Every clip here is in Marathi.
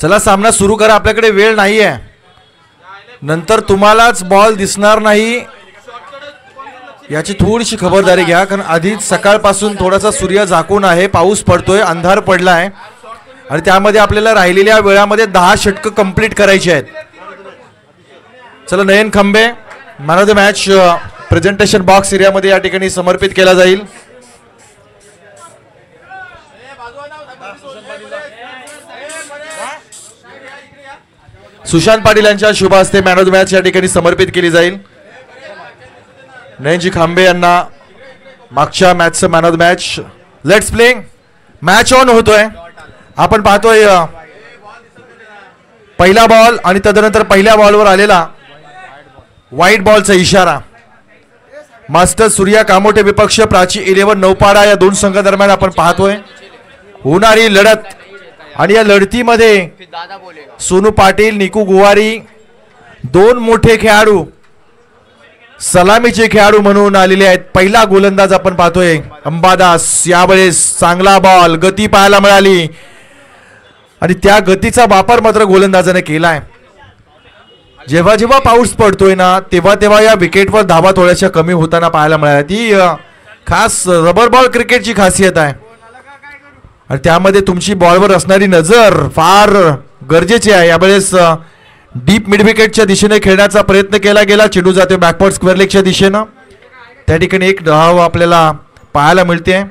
चला सामना सुरू करा, आपल्याकडे वेळ नाही आहे, नंतर तुम्हालाच बॉल दिसणार नाही याची थोडीशी खबरदारी घ्या, कारण आधीच सकाळपासून थोडासा सूर्य झाकून आहे, पाऊस पडतोय, अंधार पडला आहे आणि त्यामध्ये आपल्याला राहिलेल्या वेळामध्ये 10 षटकं कंप्लीट करायची आहेत. चला नयन खंबे man of the match presentation box एरियामध्ये या ठिकाणी समर्पित केला जाईल. सुशांत पाटील यांच्या शुभ हस्ते मॅन ऑफ द मॅच या ठिकाणी समर्पित केली जाईल. नयनजी खांबे यांना मागच्या मॅचचं man of the match. Let's play. Match on होतोय. आपण पाहतोय पहिला बॉल आणि तदनंतर पहिल्या बॉलवर आलेला व्हाईट बॉलचा इशारा. मास्टर सूर्या कामोठे विपक्ष प्राची 11 नौपाडा या दोन संघादरम्यान आपण पाहतोय होणारी लढत, आणि या लढतीमध्ये सोनू पाटील, निकू गुवारी दोन मोठे खेळाडू सलामीचे खेळाडू म्हणून आलेले आहेत. पहिला गोलंदाज आपण पाहतोय अंबादास. यावेळेस चांगला बॉल, गती पाहायला मिळाली आणि त्या गतीचा वापर मात्र गोलंदाजाने केलाय. जेव्हा जेव्हा पाऊस पडतोय ना तेव्हा तेव्हा या विकेटवर धावा थोड्याशा कमी होताना पाहायला मिळाल्या. ती खास रबर बॉल क्रिकेटची खासियत आहे आणि त्यामध्ये तुमची बॉलवर असणारी नजर फार गरजेची आहे. यावेळेस डीप मिड विकेटच्या दिशेने खेळण्याचा प्रयत्न केला गेला. चेंडू जाते बॅकवर्ड स्क्वेअर लेगच्या दिशेनं. त्या ठिकाणी एक धाव आपल्याला पाहायला मिळते.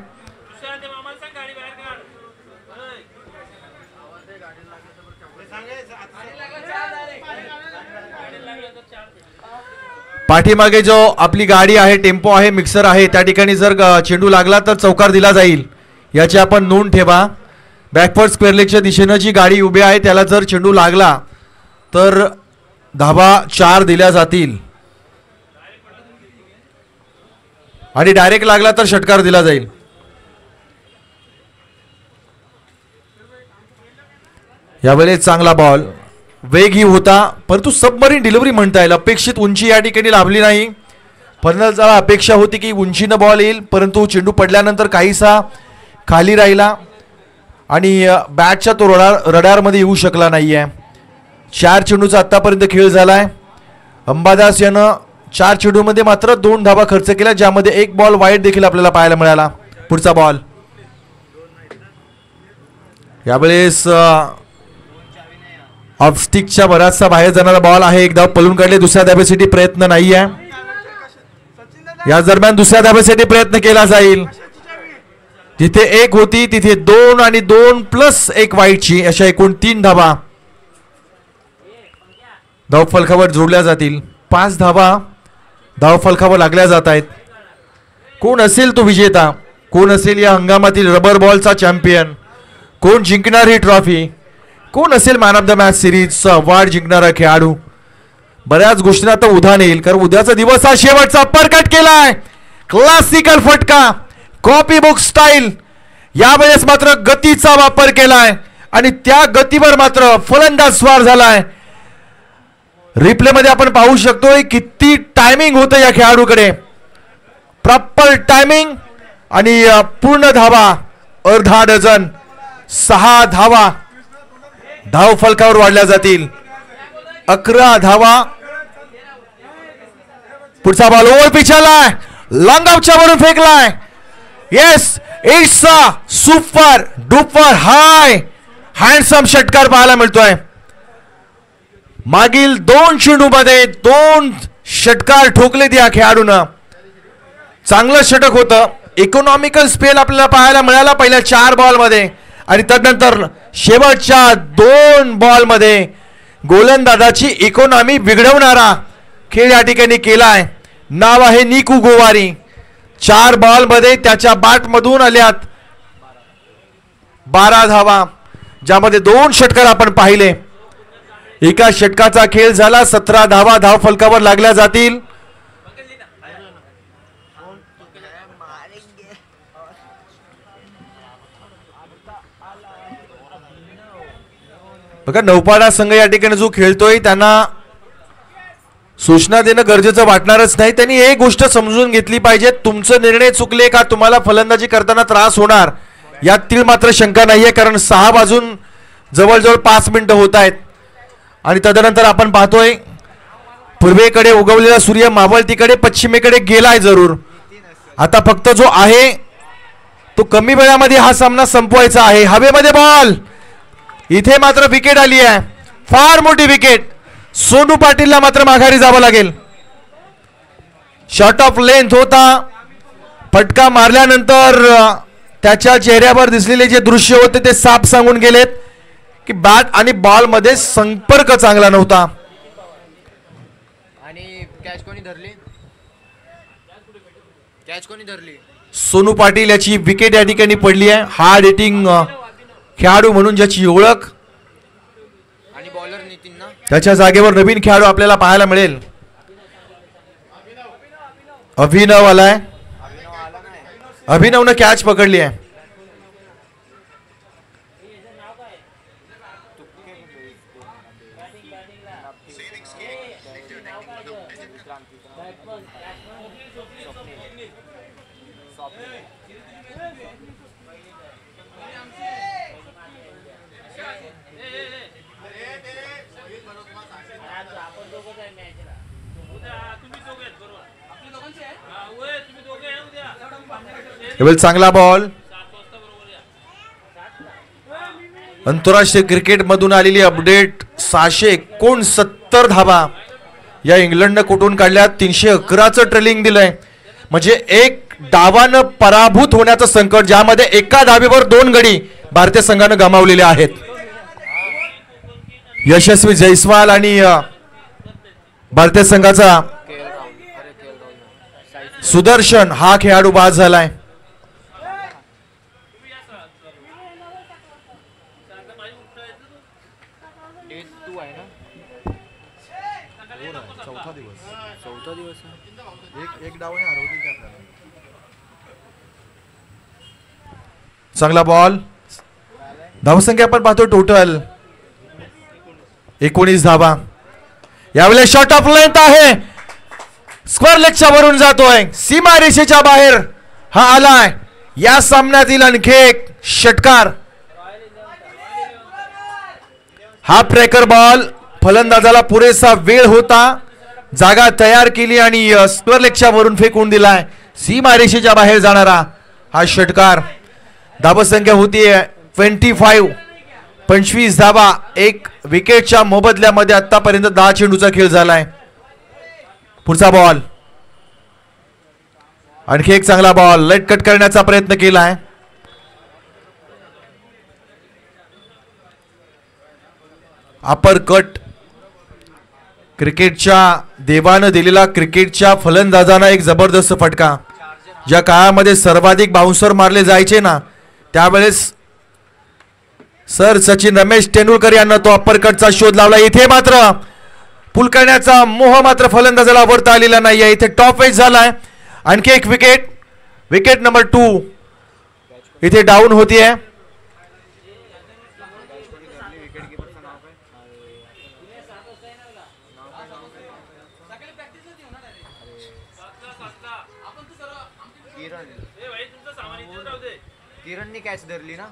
पाठीमागे जो आपली गाडी आहे, टेम्पो आहे, मिक्सर आहे, त्या ठिकाणी जर चेंडू लागला तर चौकार दिला जाईल याची आपण नोंद ठेवा. बॅकवर्ड स्क्वेअर लेगच्या दिशेनं जी गाडी उभी आहे त्याला जर चेंडू लागला तर धावा 4 दिल्या जातील आणि डायरेक्ट लागला तर षटकार दिला जाईल. यावेळेस चांगला बॉल, वेगही होता परंतु सबमरीन डिलिव्हरी म्हणता येईल. अपेक्षित उंची या ठिकाणी लाभली नाही. फर्नलला अपेक्षा होती की उंचीनं बॉल येईल, परंतु चेंडू पडल्यानंतर काहीसा खाली राहिला आणि बॅटच्या तो रडारमध्ये येऊ शकला नाहीये. 4 चेंडूचा आतापर्यंत खेळ झालाय. अंबादास यानं 4 चेंडूमध्ये मात्र 2 धावा खर्च केल्या, ज्यामध्ये एक बॉल वाईट देखील आपल्याला पाहायला मिळाला. पुढचा बॉल यावेळेस ऑफस्टिकच्या बराचसा बाहेर जाणारा बॉल आहे. एक धाव पळून काढले. दुसऱ्या धावेसाठी प्रयत्न नाहीये. या दरम्यान दुसऱ्या धावेसाठी प्रयत्न केला जाईल. जिथे 1 होती तिथे 2 आणि 2 प्लस 1 वाईटची अशा एकूण 3 धावा धावफलकावर जोडल्या जातील. 5 धावा धावफलकावर लागल्या जात आहेत. कोण असेल तो विजेता? कोण असेल या हंगामातील रबर बॉलचा चॅम्पियन? कोण जिंकणार ही ट्रॉफी? कोण असेल मॅन ऑफ द मॅच सिरीजचा अवॉर्ड जिंकणारा खेळाडू? बऱ्याच गोष्टींना आता उधाण येईल, कारण उद्याचा दिवस हा शेवटचा. अपरकट केलाय, क्लासिकल फटका, कॉपी बुक स्टाईल. यावेळेस मात्र गतीचा वापर केलाय आणि त्या गतीवर मात्र फलंदाज स्वार झालाय. रिप्ले मध्ये आपण पाहू शकतोय किती टायमिंग होतं या खेळाडूकडे. प्रॉपर टायमिंग आणि पूर्ण धावा अर्धा डझन. 6 धावा धाव फलकावर वाढल्या जातील. 11 धावा. पुढचा बॉल ओव्हर पिच आलाय, लॉंग ऑफच्या वरून फेकलाय. Yes, it's a super duper high handsome षटकार पाहायला मिळतोय. मागील 2 चेंडूमध्ये 2 षटकार ठोकलेत या खेळाडूनं. चांगलं षटक होतं. इकॉनॉमिकल स्पेल आपल्याला पाहायला मिळाला पहिल्या 4 बॉलमध्ये आणि त्यानंतर शेवटच्या 2 बॉलमध्ये गोलंदाजाची इकॉनॉमी बिघडवणारा खेळ या ठिकाणी केलाय. नाव आहे निकू गोवारी. 4 बॉलमध्ये त्याच्या बॅटमधून आल्यात 12 धावा, ज्यामध्ये 2 षटकार आपण पाहिले. एका षटकाचा खेळ झाला. 17 धावा धाव फलकावर लागल्या जातील. बघा नौपाडा संघ या ठिकाणी जो खेळतोय त्यांना सूचना देणं गरजेचं वाटणारच नाही. त्यांनी एक गोष्ट समजून घेतली पाहिजे, तुमचं निर्णय चुकले का तुम्हाला फलंदाजी करताना त्रास होणार यातील मात्र शंका नाहीये. कारण 6 वाजून जवळजवळ 5 मिनिटं होत आहेत आणि तदनंतर आपण पाहतोय पूर्वेकडे उगवलेला सूर्य मावळतीकडे पश्चिमेकडे गेलाय जरूर. आता फक्त जो आहे तो कमी वेळामध्ये हा सामना संपवायचा आहे. हवेमध्ये बॉल, इथे मात्र विकेट आली आहे, फार मोठी विकेट. सोनू पाटीलला मात्र माघारी जावं लागेल. शॉट ऑफ लेंथ होता, फटका मारल्यानंतर त्याच्या चेहऱ्यावर दिसलेले जे दृश्य होते ते साफ सांगून गेलेत की बॅट आणि बॉल मध्ये संपर्क चांगला नव्हता. आणि कॅच कोणी धरली? कॅच कोणी धरली? सोनू पाटील याची विकेट या ठिकाणी पडली आहे. हार्ड हिटिंग खेळाडू म्हणून ज्याची ओळख, आणि बॉलर नितीन ना, त्याच्या जागेवर नवीन खेळाडू आपल्याला पाहायला मिळेल. अभिनव आलाय, अभिनवनं कॅच पकडली आहे. चांगला बॉल, आंतरराष्ट्रीय क्रिकेट मधून आलेली अपडेट, 669 धावा या इंग्लंडनं कुठून काढल्या. 311चं ट्रेलिंग दिलंय, म्हणजे एक डावानं पराभूत होण्याचं संकट, ज्यामध्ये एका धावेवर 2 गडी भारतीय संघानं गमावलेले आहेत. यशस्वी जयस्वाल आणि भारतीय संघाचा सुदर्शन हा खेळाडू बाद झालाय. चांगला बॉल, धावसंख्या आपण पाहतो टोटल 19 धावा. यावेळेस शॉट ऑफ लेंथ आहे, स्क्वेअर लेगच्या वरून जातोय, सीमा रेषेच्या बाहेर हा आलाय. या सामन्यातील आणखी एक षटकार. हा ब्रेकर बॉल, फलंदाजाला पुरेसा वेळ होता, जागा तयार केली आणि स्क्वेअर लेगच्या वरून फेकून दिलाय. सीमा रेषेच्या बाहेर जाणारा हा षटकार. धावसंख्या होतीये 25, 25 धावा. एक विकेटच्या मोबदल्यामध्ये आतापर्यंत 10 चेंडूचा खेळ झालाय. पुढचा बॉल, आणखी एक चांगला बॉल, लेट कट करण्याचा प्रयत्न केलाय. अपर कट, क्रिकेटच्या देवानं दिलेला क्रिकेटच्या फलंदाजांना एक जबरदस्त फटका. ज्या काळामध्ये सर्वाधिक बाउन्सर मारले जायचे ना, त्यावेळेस सर सचिन रमेश तेंडुलकर यांना तो अप्पर कटचा शोध लावला. इथे मात्र पुल करण्याचा मोह मात्र फलंदाजाला वरता आलेला नाहीये. इथे टॉप वेज झालाय. आणखी एक विकेट, विकेट नंबर 2 इथे डाऊन होतीये. किरणनी कॅच धरली ना.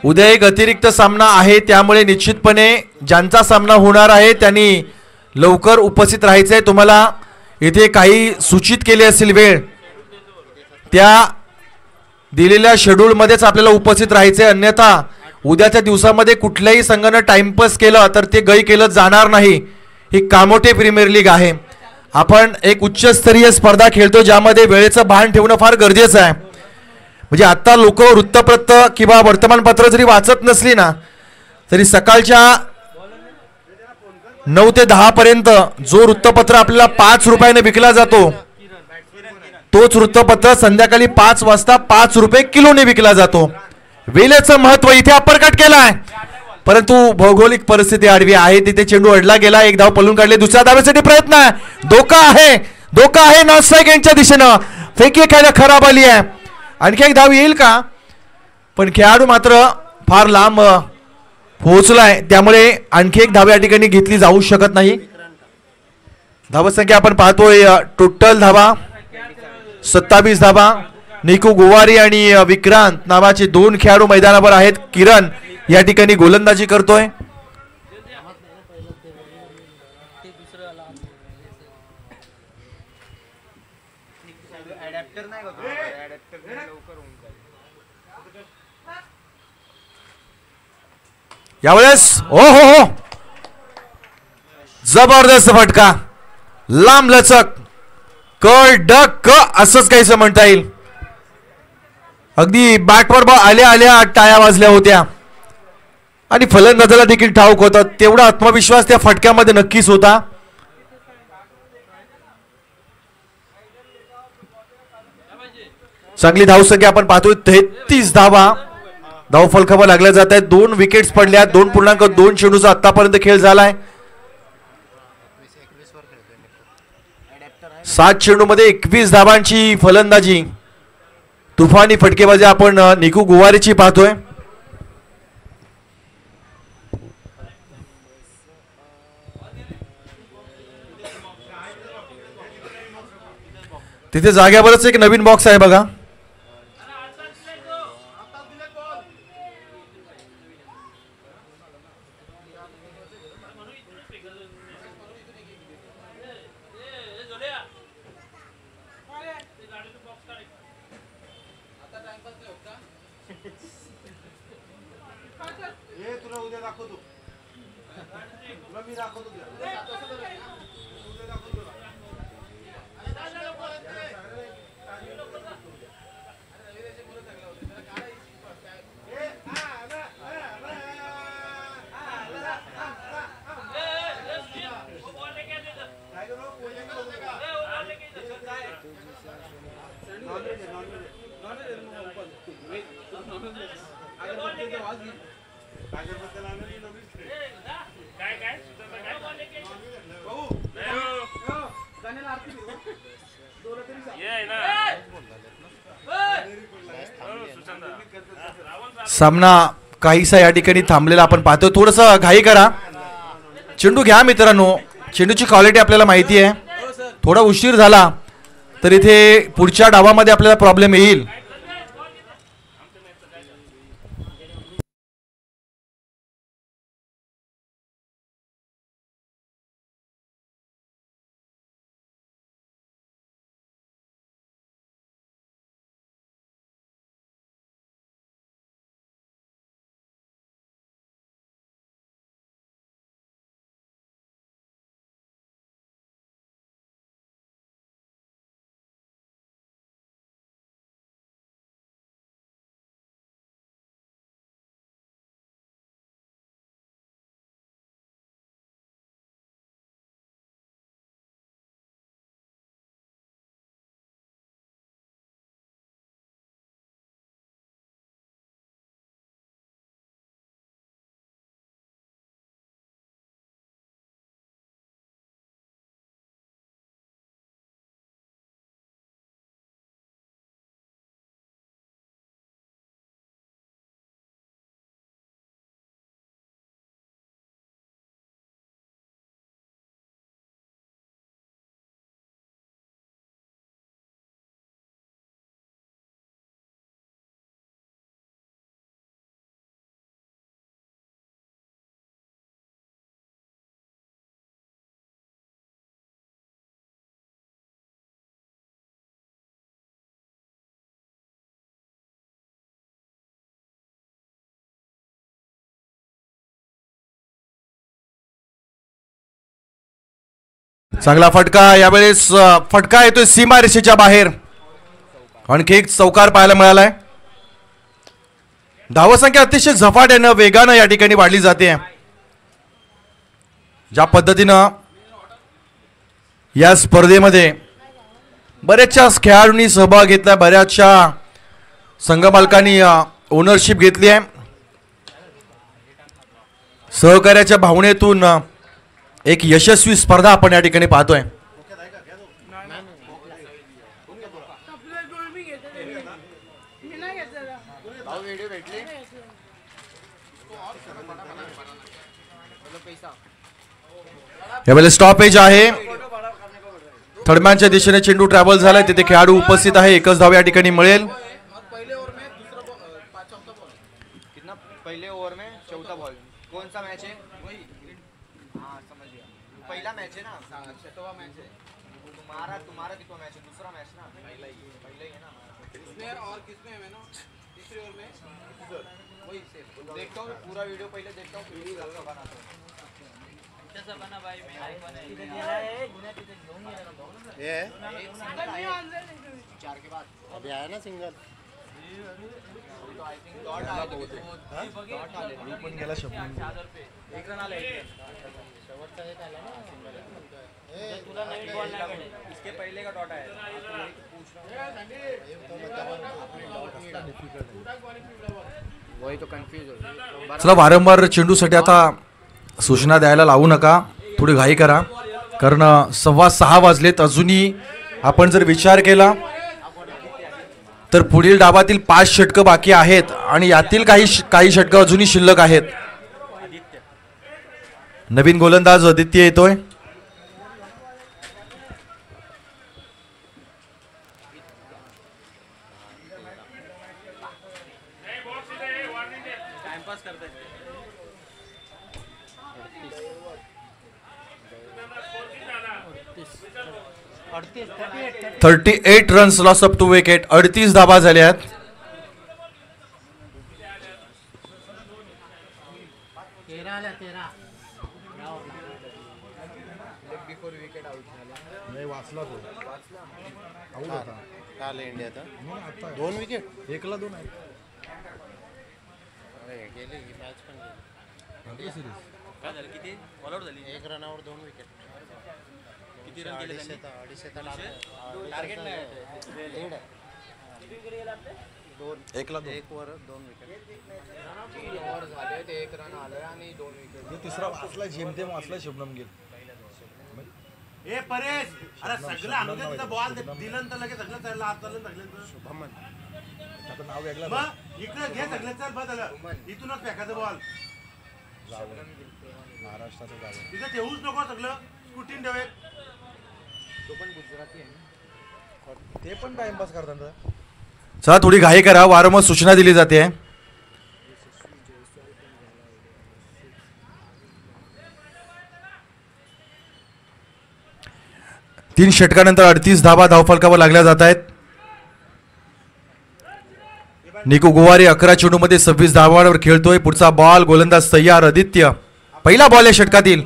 उद्या एक अतिरिक्त सामना आहे, त्यामुळे निश्चितपणे ज्यांचा सामना होणार आहे त्यांनी लवकर उपस्थित राहायचंय. तुम्हाला इथे काही सूचित केले असेल वेळ, त्या दिलेल्या शेड्यूल मध्येच आपल्याला उपस्थित राहायचंय. अन्यथा उद्याच्या दिवसामध्ये कुठल्याही संघानं टाइमपास केलं तर ते गई केलं जाणार नाही. ही कामोठे प्रीमियर लीग आहे. आपण एक उच्चस्तरीय स्पर्धा खेळतो, ज्यामध्ये वेळेचं भान ठेवणं फार गरजेचं आहे. म्हणजे आता लोक वृत्तपत्र किंवा वर्तमानपत्र जरी वाचत नसली ना, तरी सकाळच्या 9 ते 10 पर्यंत जो वृत्तपत्र आपल्याला 5 रुपयाने विकला जातो, तोच वृत्तपत्र संध्याकाळी 5 वाजता 5 रुपये किलोने विकला जातो. वेळेचं महत्व. इथे अपरकट केलाय, परंतु भौगोलिक परिस्थिती आडवी आहे, तिथे चेंडू अडला गेला. एक धाव पळून काढले, दुसऱ्या धावेसाठी प्रयत्न आहे. धोका आहे, धोका आहे नॉन स्ट्राइक यांच्या दिशेनं. फेकी खायला खराब आली आहे. आणखी एक धाव येईल का? पण खेळाडू मात्र फार लांब पोहोचलाय, त्यामुळे आणखी एक धावा या ठिकाणी घेतली जाऊ शकत नाही. धावसंख्या आपण पाहतोय टोटल धावा 27 धावा. निकू गुवारी आणि विक्रांत नावाचे दोन खेळाडू मैदानावर आहेत. किरण या ठिकाणी गोलंदाजी करतोय. यावेळेस ओ हो जबरदस्त फटका, लांब लचक, कडक असंच काहीच म्हणता येईल. अगदी बॅटवर आल्या आल्या टाळ्या वाजल्या होत्या आणि फलंदाजाला देखील ठाऊक होता. तेवढा आत्मविश्वास त्या फटक्यामध्ये नक्कीच होता. चांगली धावसंख्या आपण पाहतोय 33 धावा. धावफलकावर लागल्या जात आहेत. 2 विकेट्स पडल्या. 2.2 चेंडूचा आतापर्यंत खेळ झालाय. 7 चेंडूमध्ये 21 धावांची फलंदाजी. तुफानी फटकेबाजी आपण निकू गुवारीची पाहतोय. तिथे जाग्यावरच एक नवीन बॉक्स आहे बघा. सामना काहीसा या ठिकाणी थांबलेला आपण पाहतो. थोडस घाई करा, चेंडू घ्या मित्रांनो. चेंडूची क्वालिटी आपल्याला माहिती आहे. थोडा उशीर झाला तर इथे पुढच्या डावामध्ये आपल्याला प्रॉब्लेम येईल. चांगला फटका. यावेळेस फटका येतोय सीमा रेषेच्या बाहेर. आणखी एक चौकार पाहायला मिळालाय. धावसंख्या अतिशय झपाट्यानं वेगानं या ठिकाणी वाढली जाते. ज्या पद्धतीनं या स्पर्धेमध्ये बऱ्याचशा खेळाडूंनी सहभाग घेतला, बऱ्याचशा संघमालकांनी ओनरशिप घेतली आहे. सहकार्याच्या भावनेतून एक यशस्वी स्पर्धा आपण या ठिकाणी पाहतोय. यावेळेस स्टॉपेज आहे. थर्डमॅनच्या दिशेने चेंडू ट्रॅव्हल झालाय, तिथे खेळाडू उपस्थित आहे. एकच धाव या ठिकाणी मिळेल. कितना पहले ओवर में चौथा बॉल कौन सा मैच है? हाँ समझ गया, पहला मैच है ना, छठवां मैच है तुम्हारा कितना मैच है? दूसरा मैच ना, पहला ही है ना इसमें। और किसमें है ना तीसरे ओवर में वही से देखता हूँ पूरा वीडियो, पहले देखता हूँ फिर बनाता हूँ। कैसा बना भाई? मैं ये चार के बाद अभी आया ना सिंगल, तो आई थिंक डॉट आया तो डॉट आले पण गेला शब्द एक रन आले शेवटचा एक आला ना सिंगल तुला नवीन बॉल नाही मिळाले, इसके पहले का डॉट आया पूछ वही तो कंफ्यूज हो। चला वारंवार चेंडूसाठी आता सूचना द्यायला लावू नका, थोडी घाई करा, कारण 6:15 वाजलेत. अजूनही आपण जर विचार केला तर पुढील डावातील 5 षटकं बाकी आहेत आणि यातील काही षटकं अजूनही शिल्लक आहेत. नवीन गोलंदाज आदित्य येतोय. टाइमपास करता है 38 runs loss of two wicket. 38 धाबा झाल्या आहेत. इंडिया 2 विकेट 1ला 2 आहे. गेली मॅच पण काय झालं? किती ऑल आउट झाली? 1 रनावर 2 विकेट. किती रन केले त्यांनी? अडीचशे टार्गेट नाही आहे. 1ला 2. 1 वर 2 विकेट. 3 ओव्हर झाले ते 1 रन आलं आणि 2 विकेट. तिसरा वाचला, जेमतेम वाचला शुभमन गिल. ए परेश, अरे सगळं आणून तिथं बॉल दिलं तर लगेच सगळं चाललं आत चाललं सगळं शुभमन आता नाव वेगळं मग इकडे घे सगळं चल बस झालं इथूनच फेकायचं बॉल महाराष्ट्राचं गाव तिथं ठेवूच नको सगळं स्कूटीन ठेवे. तो पण गुजराती आहे ना, ते पण टाइमपास करतात. चला थोडी घाई करा, वारंवार सूचना दिली जाते. 3 षटकानंतर 38 धाबा धावफलकावर लागल्या जात आहेत. निको गुवारी 11 चेंडूमध्ये 26 धावांवर खेळतोय. पुढचा बॉल गोलंदाज तयार आदित्य. पहिला बॉल या षटकातील.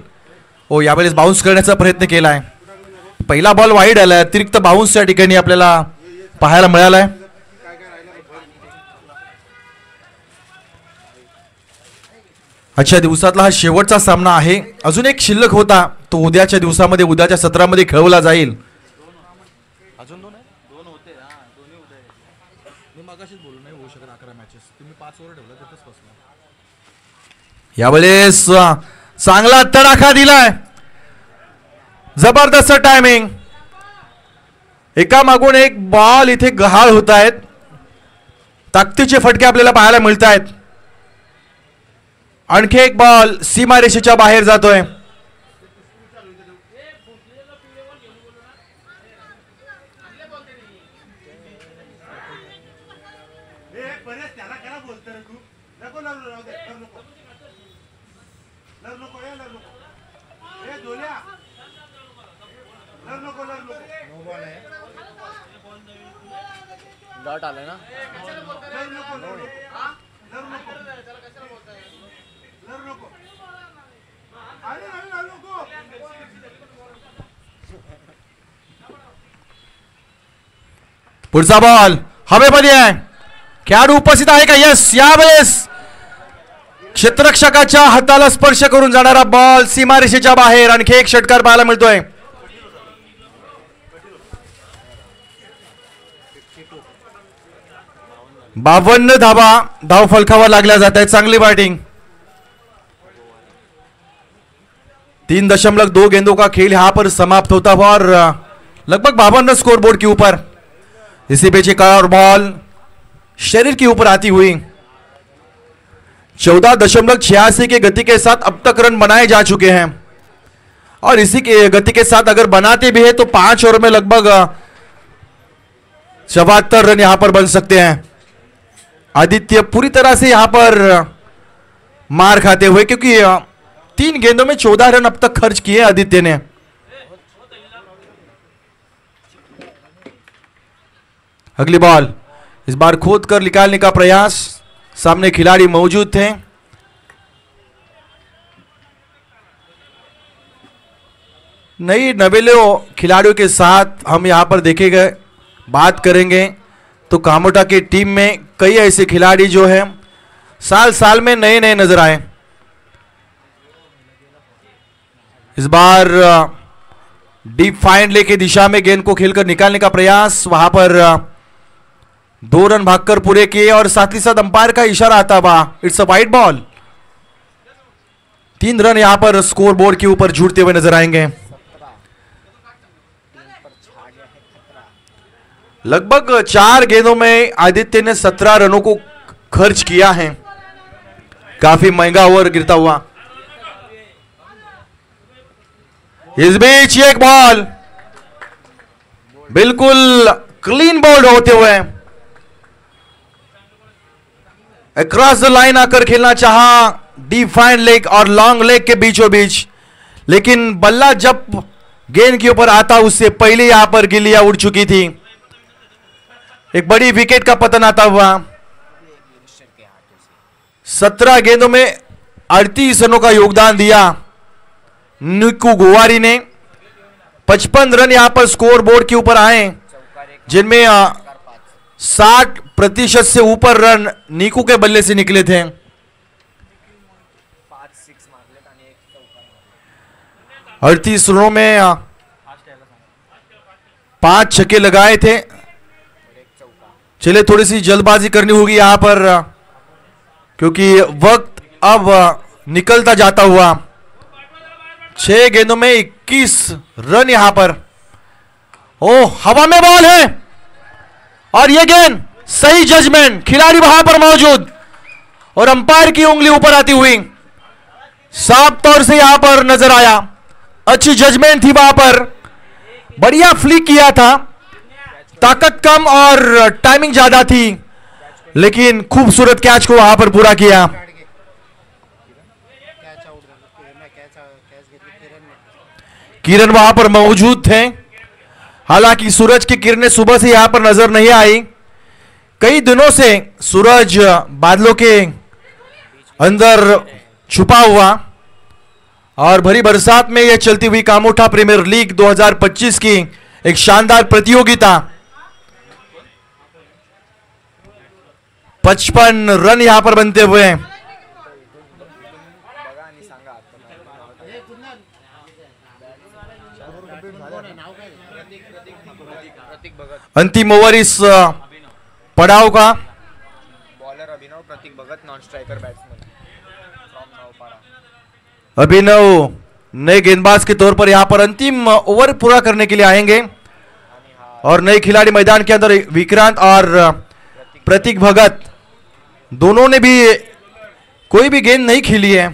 ओ यावेळेस बाउन्स करण्याचा प्रयत्न केलाय. पहिला बॉल वाईड आलाय. अतिरिक्त बाउन्स या ठिकाणी आपल्याला पाहायला मिळालाय. आजच्या दिवसातला हा शेवटचा सामना आहे. अजून एक शिल्लक होता, तो उद्याच्या दिवसामध्ये उद्याच्या सत्रामध्ये खेळवला जाईल. अजून 2 आहे? 2 होते. हां दोन्ही होते. मी मगाशीच बोललो नाही होऊ शकत 11 मॅचेस. तुम्ही 5 ओव्हर ठेवला तिथंच बसला. यावेळेस चांगला तडाखा दिलाय. जबरदस्त टायमिंग. एका मागून एक बॉल इथे गहाळ होत आहेत. ताकदीचे फटके आपल्याला पाहायला मिळत आहेत. आणखी एक बॉल सीमारेषेच्या बाहेर जातोय. त्याला काय बोलतो रे तू? नको नको राहू दे, नको नको नको ए दोल्या नको नको नो बॉल आहे. डॉट आलं ना. नको नको नको अरे नको. पुढचा बॉल हवेमध्ये आहे. खेळाडू उपस्थित आहे का? यस. यावेळेस क्षेत्ररक्षकाच्या हाताला स्पर्श करून जाणारा बॉल सीमारेषेच्या बाहेर. आणखी एक षटकार पाहायला मिळतोय. 52 धाबा धाव फलकावर लागल्या जात आहेत. चांगली बॅटिंग. 3.2 गेंदों का खेल यहाँ पर समाप्त होता हुआ और लगभग 52 स्कोर बोर्ड के ऊपर. इसी बीच एक और बॉल शरीर के ऊपर आती हुई. 14.86 के गति के साथ अब तक रन बनाए जा चुके हैं और इसी के गति के साथ अगर बनाते भी है तो 5 ओवर में लगभग 74 रन यहां पर बन सकते हैं। आदित्य पूरी तरह से यहां पर मार खाते हुए, क्योंकि 3 गेंदों में 14 रन अब तक खर्च किए आदित्य ने। अगली बॉल, इस बार खोद कर निकालने का प्रयास, सामने खिलाड़ी मौजूद थे। नई नवेले खिलाड़ियों के साथ हम यहां पर देखेंगे, बात करेंगे तो कामोटा की टीम में कई ऐसे खिलाड़ी जो है साल साल में नए नए नजर आए। इस बार डीप फाइंड लेके दिशा में गेंद को खेलकर निकालने का प्रयास, वहां पर 2 रन भागकर पूरे किए और साथ ही साथ अंपायर का इशारा आता हुआ it's a wide ball. 3 run यहां पर स्कोर बोर्ड के ऊपर जुड़ते हुए नजर आएंगे। लगभग 4 गेंदों में आदित्य ने 17 रनों को खर्च किया है। काफी महंगा ओवर गिरता हुआ। इस बीच एक बॉल बिल्कुल क्लीन बॉल्ड होते हुए अक्रॉस द लाइन आकर खेलना चाहा डीप फाइन लेग और लॉन्ग लेग के बीचों बीच, लेकिन बल्ला जब गेंद के ऊपर आता उससे पहले यहां पर गिल्लियां उड़ चुकी थी। एक बड़ी विकेट का पतन आता हुआ। 17 गेंदों में 38 रनों का योगदान दिया निकू गोवारी ने। 55 रन यहां पर स्कोर बोर्ड के ऊपर आए, जिनमें 60% से ऊपर रन निकू के बल्ले से निकले थे। 38 रनों में 5 छक्के लगाए थे। चले थोड़ी सी जल्दबाजी करनी होगी यहां पर, क्योंकि वक्त अब निकलता जाता हुआ। 6 गेंदों में 21 रन यहां पर। ओ हवा में बॉल है और यह गेंद सही जजमेंट, खिलाड़ी वहां पर मौजूद और अंपायर की उंगली ऊपर आती हुई साफ तौर से यहां पर नजर आया। अच्छी जजमेंट थी वहां पर, बढ़िया फ्लिक किया था। ताकत कम और टाइमिंग ज्यादा थी, लेकिन खूबसूरत कैच को वहां पर पूरा किया। किरण वहां पर मौजूद थे। हालांकि सूरज की किरणें सुबह से यहां पर नजर नहीं आई। कई दिनों से सूरज बादलों के अंदर छुपा हुआ और भरी बरसात में यह चलती हुई कामोठा प्रीमियर लीग 2025 की एक शानदार प्रतियोगिता। 55 रन यहां पर बनते हुए अंतिम ओवर इस पड़ाव का। Bowler Abhinav, Prateek Bhagat, non striker batsman from Navpada. Abhinav नए गेंदबाज के तौर पर यहां पर अंतिम ओवर पूरा करने के लिए आएंगे और नए खिलाड़ी मैदान के अंदर विक्रांत और प्रतीक भगत दोनों ने भी कोई भी गेंद नहीं खेली है।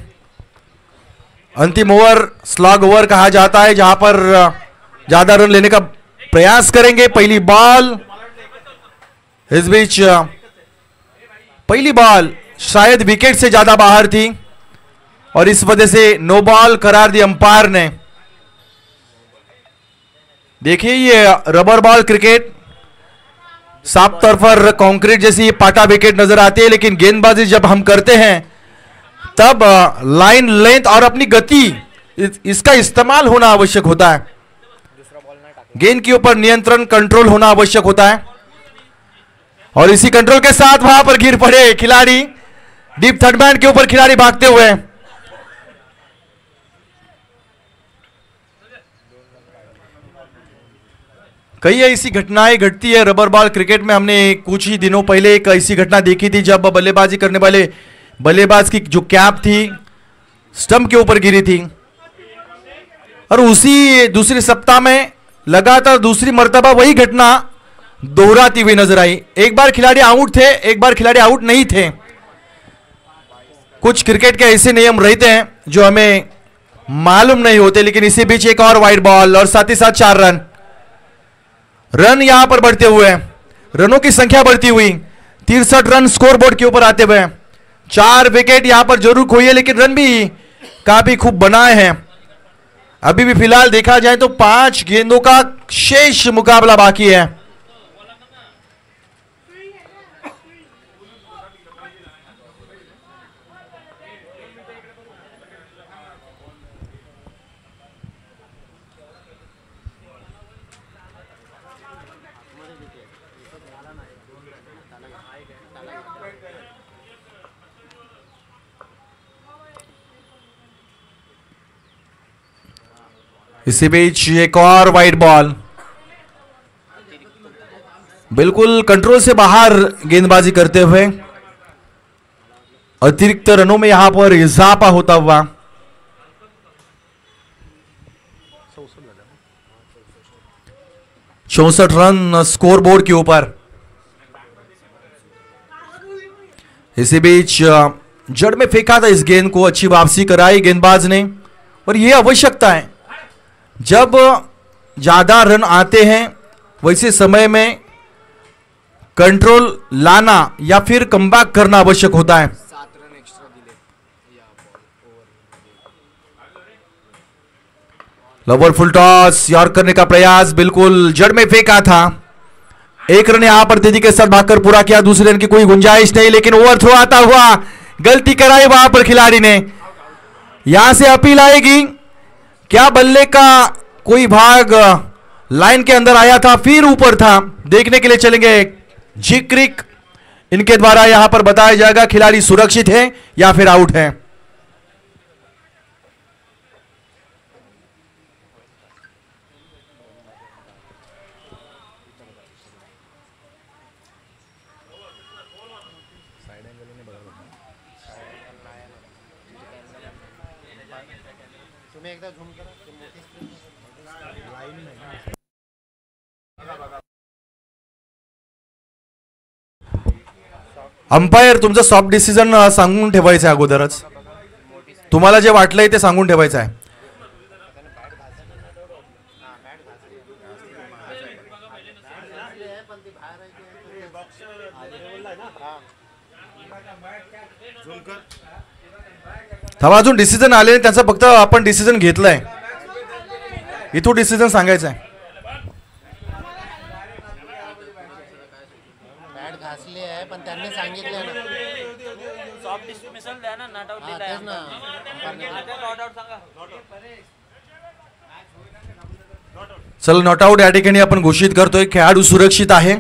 अंतिम ओवर स्लॉग ओवर कहा जाता है, जहां पर ज्यादा रन लेने का प्रयास करेंगे। पहली बॉल, इस बीच पहली बॉल शायद विकेट से ज्यादा बाहर थी और इस वजह से नो बॉल करार दी अंपायर ने। देखिए ये रबर बॉल क्रिकेट, साफ तौर पर कंक्रीट जैसी पाटा विकेट नजर आती है, लेकिन गेंदबाजी जब हम करते हैं तब लाइन लेंथ और अपनी गति इसका इस्तेमाल होना आवश्यक होता है। गेंद के ऊपर नियंत्रण, कंट्रोल होना आवश्यक होता है और इसी कंट्रोल के साथ वहां पर गिर पड़े खिलाड़ी। डीप थर्ड मैन के ऊपर खिलाड़ी भागते हुए। कई ऐसी घटनाएं घटती है रबर बॉल क्रिकेट में। हमने कुछ ही दिनों पहले एक ऐसी घटना देखी थी जब बल्लेबाजी करने वाले बल्लेबाज की जो कैप थी स्टंप के ऊपर गिरी थी और उसी दूसरे सप्ताह में लगातार दूसरी मर्तबा वही घटना दोहराती हुई नजर आई। एक बार खिलाड़ी आउट थे, एक बार खिलाड़ी आउट नहीं थे। कुछ क्रिकेट के ऐसे नियम रहते हैं जो हमें मालूम नहीं होते, लेकिन इसी बीच एक और वाइड बॉल और साथ ही साथ 4 रन। रन यहां पर बढ़ते हुए, रनों की संख्या बढ़ती हुई, 63 रन स्कोरबोर्ड के ऊपर आते हुए। 4 विकेट यहां पर जरूर खोई है, लेकिन रन भी काफी खूब बनाए हैं। अभी भी फिलहाल देखा जाए तो 5 गेंदों का शेष मुकाबला बाकी है। इसी बीच एक और वाइड बॉल, बिल्कुल कंट्रोल से बाहर गेंदबाजी करते हुए अतिरिक्त रनों में यहां पर इजाफा होता हुआ। 64 रन स्कोरबोर्ड के ऊपर। इसी बीच जड़ में फेंका था इस गेंद को, अच्छी वापसी कराई गेंदबाज ने, और यह आवश्यकता है जब ज्यादा रन आते हैं वैसे समय में कंट्रोल लाना या फिर कमबैक करना आवश्यक होता है। 7 रन एक्स्ट्रा दिले या ओवर। लवर फुल टॉस, यॉर्क करने का प्रयास, बिल्कुल जड़ में फेंका था। 1 रन यहां पर तेजी के साथ भागकर पूरा किया, दूसरे रन की कोई गुंजाइश नहीं, लेकिन ओवर थ्रो आता हुआ गलती कराई वहां पर खिलाड़ी ने। यहां से अपील आएगी, क्या बल्ले का कोई भाग लाइन के अंदर आया था फिर ऊपर था, देखने के लिए चलेंगे जिक्रिक। इनके द्वारा यहां पर बताया जाएगा खिलाड़ी सुरक्षित है या फिर आउट है। तुम्हें एकदा झूम करा ते मोठी स्क्रीन लाईन में अंपायर तुमचं सॉफ्ट डिसिजन सांगून ठेवायचं आहे अगोदरच, तुम्हाला जे वाटलंय ते सांगून ठेवायचं आहे। तेव्हा अजून डिसिजन आले नाही, त्याचा फक्त आपण डिसिजन घेतलाय, इथून डिसिजन सांगायचं आहे। बॅट घासली आहे पण त्यांनी सांगितलं ना सॉफ्ट डिस्मिसल द्या ना, नॉट आउट हा, दिलाय तेच ना. नॉट आउट सांगा। चल नॉट आउट या ठिकाणी आपण घोषित करतोय, खेळाडू सुरक्षित आहे।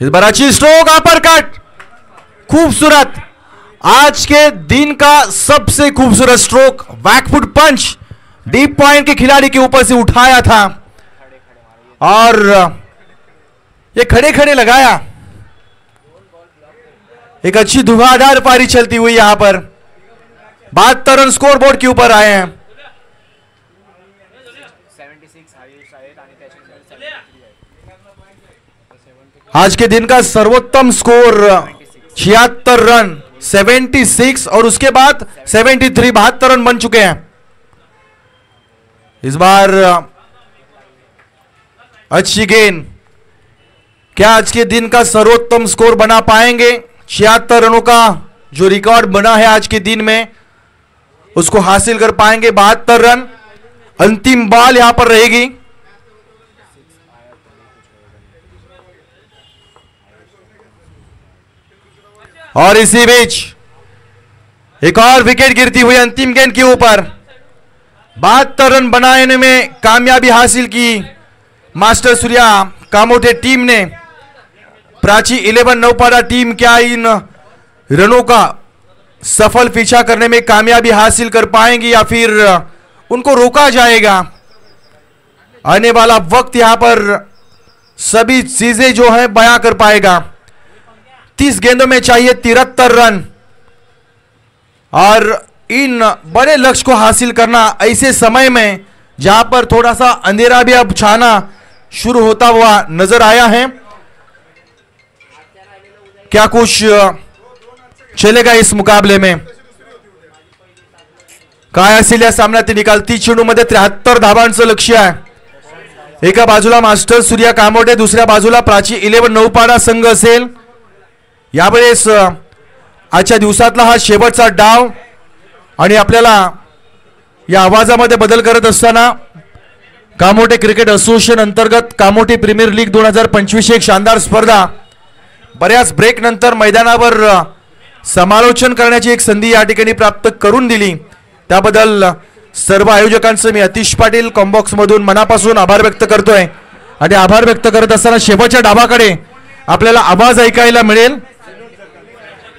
इस बराची स्ट्रोक अपरकट, खूबसूरत, आज के दिन का सबसे खूबसूरत स्ट्रोक, बैकफुट पंच, डीप पॉइंट के खिलाड़ी के ऊपर से उठाया था और ये खड़े खड़े लगाया। एक अच्छी धुआंधार पारी चलती हुई यहां पर, 72 रन स्कोर बोर्ड के ऊपर आए हैं। 76 हाईएस्ट आहेत आणि त्याच्यानंतर 73 आहे। आज के दिन का सर्वोत्तम स्कोर 76 रन, 76 और उसके बाद 73, 72 रन बन चुके हैं। इस बार अच्छी गेंद, क्या आज के दिन का सर्वोत्तम स्कोर बना पाएंगे? 76 रनों का जो रिकॉर्ड बना है आज के दिन में उसको हासिल कर पाएंगे? 72 रन, अंतिम बॉल यहां पर रहेगी। और इसी बीच एक और विकेट गिरती हुई अंतिम गेंद के ऊपर। 72 रन बनाने में कामयाबी हासिल की मास्टर सूर्या कामोटे टीम ने। प्राची 11 नौपाड़ा टीम क्या इन रनों का सफल पीछा करने में कामयाबी हासिल कर पाएंगी या फिर उनको रोका जाएगा? आने वाला वक्त यहां पर सभी चीजें जो है बयां कर पाएगा। 30 गेंदों में चाहिए 73 रन और इन बड़े लक्ष्य को हासिल करना ऐसे समय में जहां पर थोड़ा सा अंधेरा भी अब छाना शुरू होता हुआ नजर आया है। क्या कुछ चलेगा इस मुकाबले में? काय असेल या सामन्यात निकाल? 30 चेंडूमध्ये 73 धावांचं लक्ष्य आहे. एका बाजूला मास्टर सूर्या कामोटे, दुसऱ्या बाजूला प्राची 11 नौपाडा संघ असेल. यावेळेस आजच्या दिवसातला हा शेवटचा डाव आणि आपल्याला या आवाजामध्ये बदल करत असताना कामोटे क्रिकेट असोसिएशन अंतर्गत कामोटे प्रीमियर लीग 2025 एक शानदार स्पर्धा, बऱ्याच ब्रेक नंतर मैदानावर समालोचन करण्याची एक संधी या ठिकाणी प्राप्त करून दिली. त्याबद्दल सर्व आयोजकांचं मी अतिश पाटील कॉम्बॉक्स मधून मनापासून आभार व्यक्त करतोय. आणि आभार व्यक्त करत असताना शेवटच्या डावाकडे आपल्याला आवाज ऐकायला मिळेल.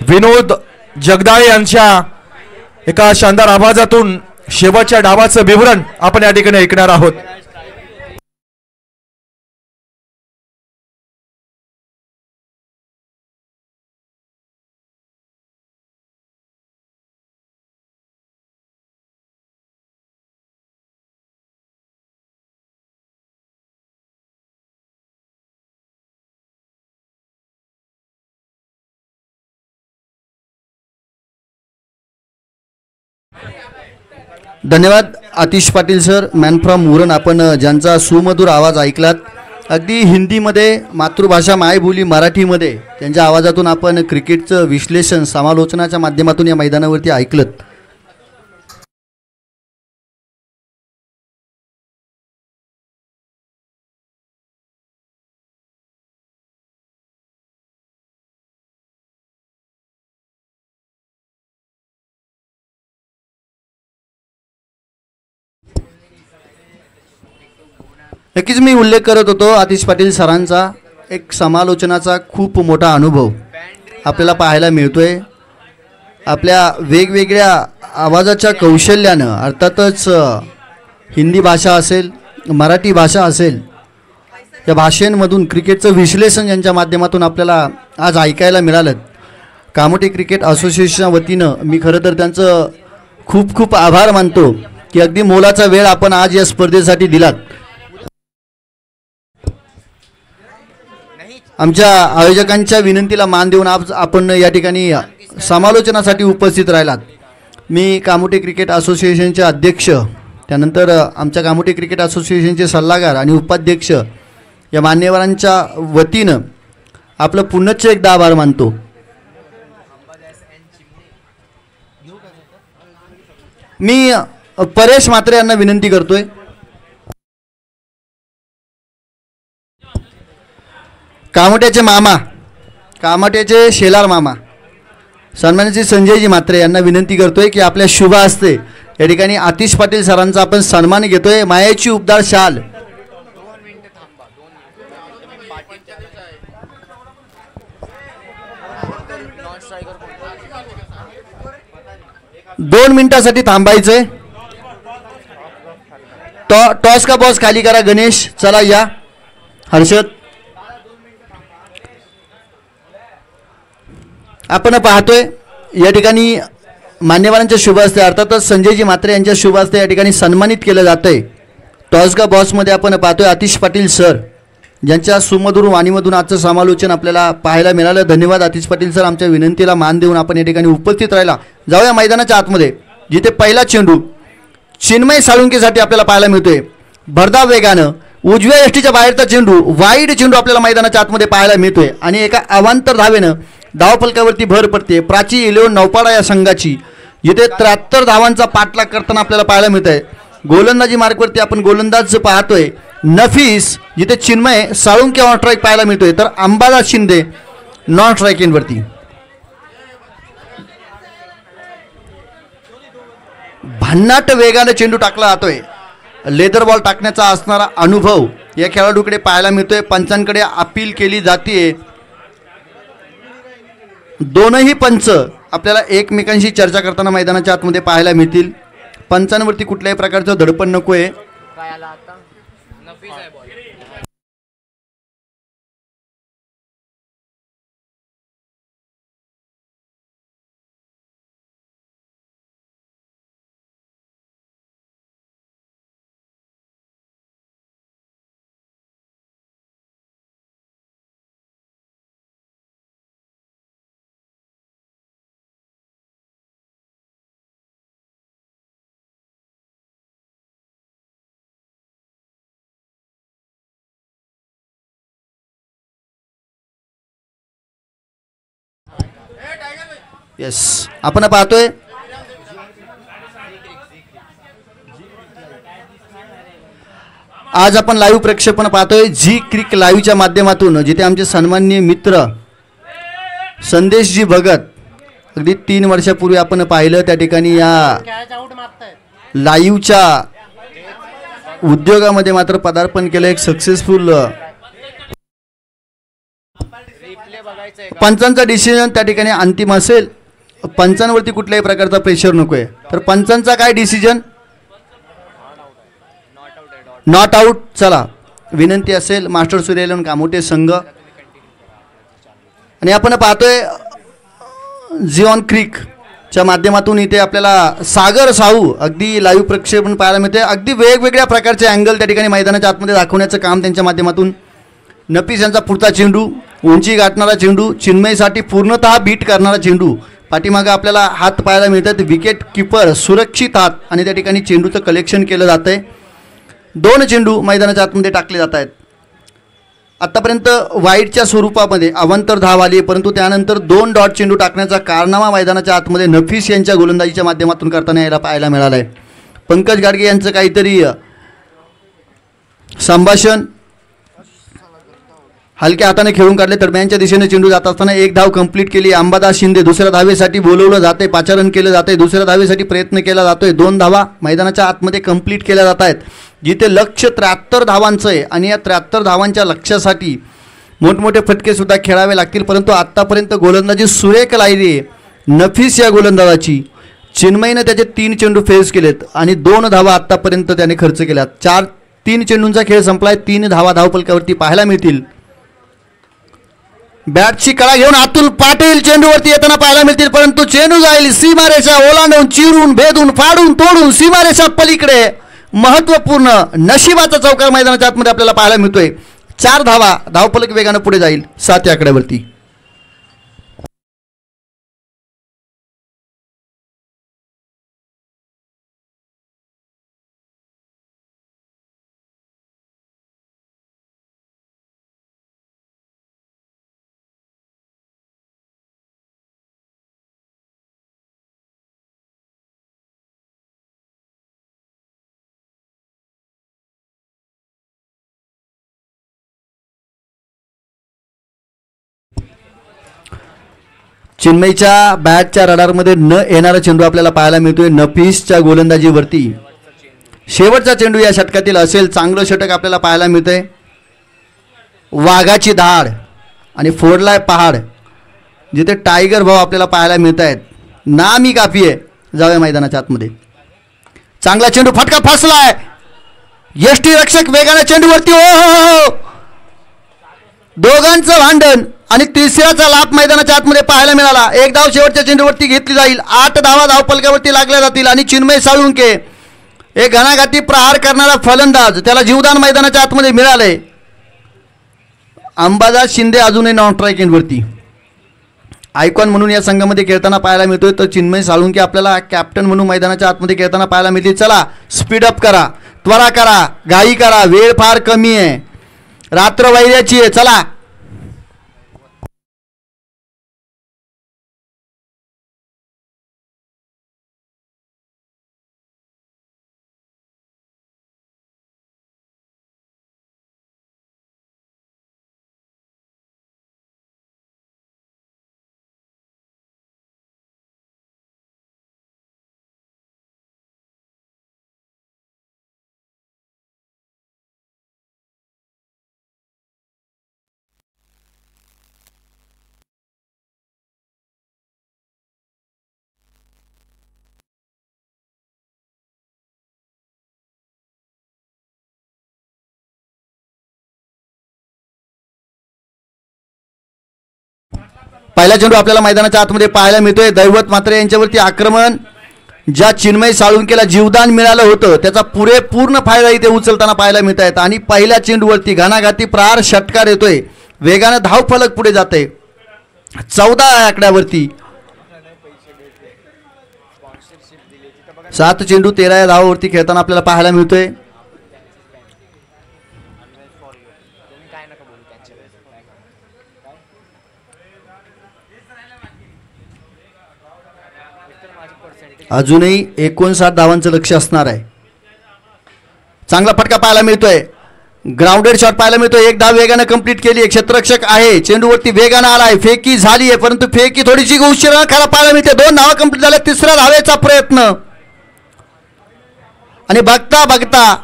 विनोद जगदाळे यांच्या एका शानदार आवाजातून शेवटच्या डावाचं विवरण आपण या ठिकाणी ऐकणार आहोत. धन्यवाद Atish Patil sir, man from Uran. आपण ज्यांचा सुमधुर आवाज ऐकलात, अगदी हिंदीमध्ये, मातृभाषा मायबोली मराठीमध्ये त्यांच्या आवाजातून आपण क्रिकेटचं विश्लेषण समालोचनाच्या माध्यमातून या मैदानावरती ऐकलं. नक्कीच मी उल्लेख करत होतो आतिश पाटील सरांचा एक समालोचनाचा खूप मोठा अनुभव आपल्याला पाहायला मिळतोय. आपल्या वेगवेगळ्या आवाजाच्या कौशल्यानं, अर्थातच हिंदी भाषा असेल, मराठी भाषा असेल, या भाषेंमधून क्रिकेटचं विश्लेषण यांच्या माध्यमातून आपल्याला आज ऐकायला मिळालं. कामोटे क्रिकेट असोसिएशनच्या वतीनं मी खरं तर त्यांचं खूप खूप आभार मानतो की अगदी मोलाचा वेळ आपण आज या स्पर्धेसाठी दिलात. आमच्या आयोजकांच्या विनंतीला मान देऊन आज आपण या ठिकाणी समालोचनासाठी उपस्थित राहिलात. मी कामोटे क्रिकेट असोसिएशनचे अध्यक्ष, त्यानंतर आमच्या कामोटे क्रिकेट असोसिएशनचे सल्लागार आणि उपाध्यक्ष या मान्यवरांच्या वतीनं आपलं पुनश्च एकदा आभार मानतो. मी परेश म्हात्रे यांना विनंती करतोय. कामोट्याचे मामा, कामोट्याचे शेलार मामा सन्मानित संजयजी म्हात्रे यांना विनंती करतोय की आपल्या शुभ हस्ते या ठिकाणी आतिश पाटील सरांचा आपण सन्मान घेतोय. मायेची उबदार शाल. 2 मिनिटासाठी थांबायचंय. टॉस का बॉस खाली करा. गणेश चला या. हर्षद आपण पाहतोय या ठिकाणी मान्यवरांच्या शुभ हस्ते, अर्थातच संजयजी म्हात्रे यांच्या शुभ हस्ते या ठिकाणी सन्मानित केलं जातंय. टॉस का बॉसमध्ये आपण पाहतोय आतिश पाटील सर, ज्यांच्या सुमधुर वाणीमधून आजचं समालोचन आपल्याला पाहायला मिळालं. धन्यवाद आतिश पाटील सर, आमच्या विनंतीला मान देऊन आपण या ठिकाणी उपस्थित राहिला. जाऊया मैदानाच्या आतमध्ये, जिथे पहिला चेंडू चिन्मय साळुंकेसाठी आपल्याला पाहायला मिळतोय. भरधाव वेगानं उजव्या यष्टीच्या बाहेरचा चेंडू, वाईड चेंडू आपल्याला मैदानाच्या आतमध्ये पाहायला मिळतोय आणि एका अवांतर धावेनं धावफलकावरती भर पडते प्राची 11 नौपाडा या संघाची, जिथे 73 धावांचा पाठलाग करताना आपल्याला पाहायला मिळत आहे. गोलंदाजी मार्कवरती आपण गोलंदाज पाहतोय नफीस, जिथे चिन्मय साळुंके ऑन स्ट्राईक पाहायला मिळतोय, तर अंबादास शिंदे नॉन स्ट्राईकिंगवरती. भन्नाट वेगाने चेंडू टाकला जातोय. लेदर बॉल टाकण्याचा असणारा अनुभव या खेळाडूकडे पाहायला मिळतोय. पंचांकडे अपील केली जाते. दोनही पंच आपल्याला एकमेकांशी चर्चा करताना मैदानाच्या आतमध्ये पाहायला मिळतील. पंचांवरती कुठल्याही प्रकारचं दडपण नको आहे. येस, आपण पाहतोय आज आपण लाईव्ह प्रक्षेपण पाहतोय झी क्रिक लाईव्हच्या माध्यमातून, जिथे आमचे सन्माननीय मित्र संदेशजी भगत अगदी 3 वर्षापूर्वी आपण पाहिलं त्या ठिकाणी या कॅच आउट मागतायत. लाईव्हच्या उद्योगामध्ये मात्र पदार्पण केलं. एक सक्सेसफुल रिप्ले बघायचं आहे का? पंचांचा डिसिजन त्या ठिकाणी अंतिम असेल. पंचांवरती कुठल्याही प्रकारचा प्रेशर नकोय. तर पंचांचा काय डिसिजन? Not out. चला, विनंती असेल मास्टर सूर्यलन कामोटे संघ. आणि आपण पाहतोय झिऑन क्रिकच्या माध्यमातून इथे आपल्याला सागर साहू अगदी लाईव्ह प्रक्षेपण पाहायला मिळते. अगदी वेगवेगळ्या प्रकारचे अँगल त्या ठिकाणी मैदानाच्या आतमध्ये दाखवण्याचं काम त्यांच्या माध्यमातून. नफीस यांचा पुढचा चेंडू, उंची गाठणारा चेंडू, चिन्मयसाठी पूर्णतः बीट करणारा चेंडू. पाठीमागं आपल्याला हात पाहायला मिळतात. विकेट किपर सुरक्षित हात आणि त्या ठिकाणी चेंडूचं कलेक्शन केलं जातं आहे. 2 चेंडू मैदानाच्या आतमध्ये टाकले जात आहेत. आत्तापर्यंत वाईडच्या स्वरूपामध्ये अवांतर धाव आली, परंतु त्यानंतर 2 डॉट चेंडू टाकण्याचा कारनामा मैदानाच्या आतमध्ये नफीस यांच्या गोलंदाजीच्या माध्यमातून करताना यायला पाहायला मिळालं आहे. पंकज गाडगे यांचं काहीतरी संभाषण हलक्या हाताने खेळून काढले. दरम्यानच्या दिशेने चेंडू जात असताना 1 धाव कंप्लीट केली. अंबादास शिंदे दुसऱ्या धावेसाठी बोलवलं जाते, पाचारण केलं जाते, दुसऱ्या धावेसाठी प्रयत्न केला जातोय. 2 धावा मैदानाच्या आतमध्ये कंप्लीट केल्या जात आहेत, जिथे लक्ष्य 73 धावांचं आहे. आणि या 73 धावांच्या लक्ष्यासाठी मोठमोठे फटके सुद्धा खेळावे लागतील. परंतु आत्तापर्यंत गोलंदाजी सुरेख लायली आहे नफीस या गोलंदाजाची. चिन्मयीनं त्याचे 3 चेंडू फेस केलेत आणि 2 धावा आत्तापर्यंत त्याने खर्च केल्यात. 3 चेंडूंचा खेळ संपलाय. 3 धावा धावफलकावरती पाहायला मिळतील. बॅटची कळा घेऊन अतुल पाटील चेंडूवरती येताना पाहायला मिळतील, परंतु चेंडू जाईल सीमारेषा ओलांडून, चिरून, भेदून, फाडून, तोडून सीमारेषा पलीकडे. महत्वपूर्ण नशिबाचा चौकार मैदानाच्या आतमध्ये आपल्याला पाहायला मिळतोय. 4 धावा धावफलक वेगानं पुढे जाईल 7 या आकड्यावरती. चिन्मयच्या बॅटच्या रडारमध्ये न येणारा चेंडू आपल्याला पाहायला मिळतोय नफीसच्या गोलंदाजीवरती. शेवटचा चेंडू या षटकातील असेल. चांगलं षटक आपल्याला पाहायला मिळतंय. वाघाची धाड आणि फोडलाय पहाड, जिथे टायगर भाव आपल्याला पाहायला मिळत आहेत. नामी काफी आहे. जाऊया मैदानाच्या आतमध्ये. चांगला चेंडू, फटका फसलाय. यष्टी रक्षक वेगाने चेंडूवरती. ओ दोघांचं भांडण आणि तिसऱ्याचा लाभ मैदानाच्या आतमध्ये पाहायला मिळाला. 1 धाव शेवटच्या चेंडूवरती घेतली जाईल. 8 धावा धावफलकावरती लागल्या जातील आणि चिन्मय साळुंके एक घणाघाती प्रहार करणारा फलंदाज, त्याला जीवदान मैदानाच्या आतमध्ये मिळाले. अंबादास शिंदे अजूनही नॉन स्ट्राईक एंडवरती. आयकॉन म्हणून या संघामध्ये खेळताना पाहायला मिळतोय. तर चिन्मय साळुंके आपल्याला कॅप्टन म्हणून मैदानाच्या आतमध्ये खेळताना पाहायला मिळते. चला, स्पीडअप करा, त्वरा करा, घाई करा, वेळ फार कमी आहे, रात्र वैर्याची आहे. चला, पहिला चेंडू आपल्याला मैदानाच्या आतमध्ये पाहायला मिळतोय. दैवत मात्र यांच्यावरती आक्रमण. ज्या चिन्मय साळुंकेला जीवदान मिळालं होतं त्याचा पूर्ण फायदा इथे उचलताना पाहायला मिळत आहेत. आणि पहिल्या चेंडूवरती घणाघाती प्रहार षटकार येतोय. वेगानं धावफलक पुढे जाते. 14 आकड्यावरती. 7 चेंडू 13 या धावावरती खेळताना आपल्याला पाहायला मिळतोय. अजूनही 59 धावांचं लक्ष असणार आहे. चांगला फटका पाहायला मिळतोय, ग्राउंडेड शॉट पाहायला मिळतोय. एक धाव वेगानं कंप्लीट केली आहे, क्षेत्ररक्षक आहे, चेंडूवरती वेगानं आलाय, फेकी झाली आहे परंतु फेकी थोडीशी उशिरा खाला पाहायला मिळते. 2 धावा कंप्लीट झाल्या, तिसऱ्या धावेचा प्रयत्न आणि बघता बघता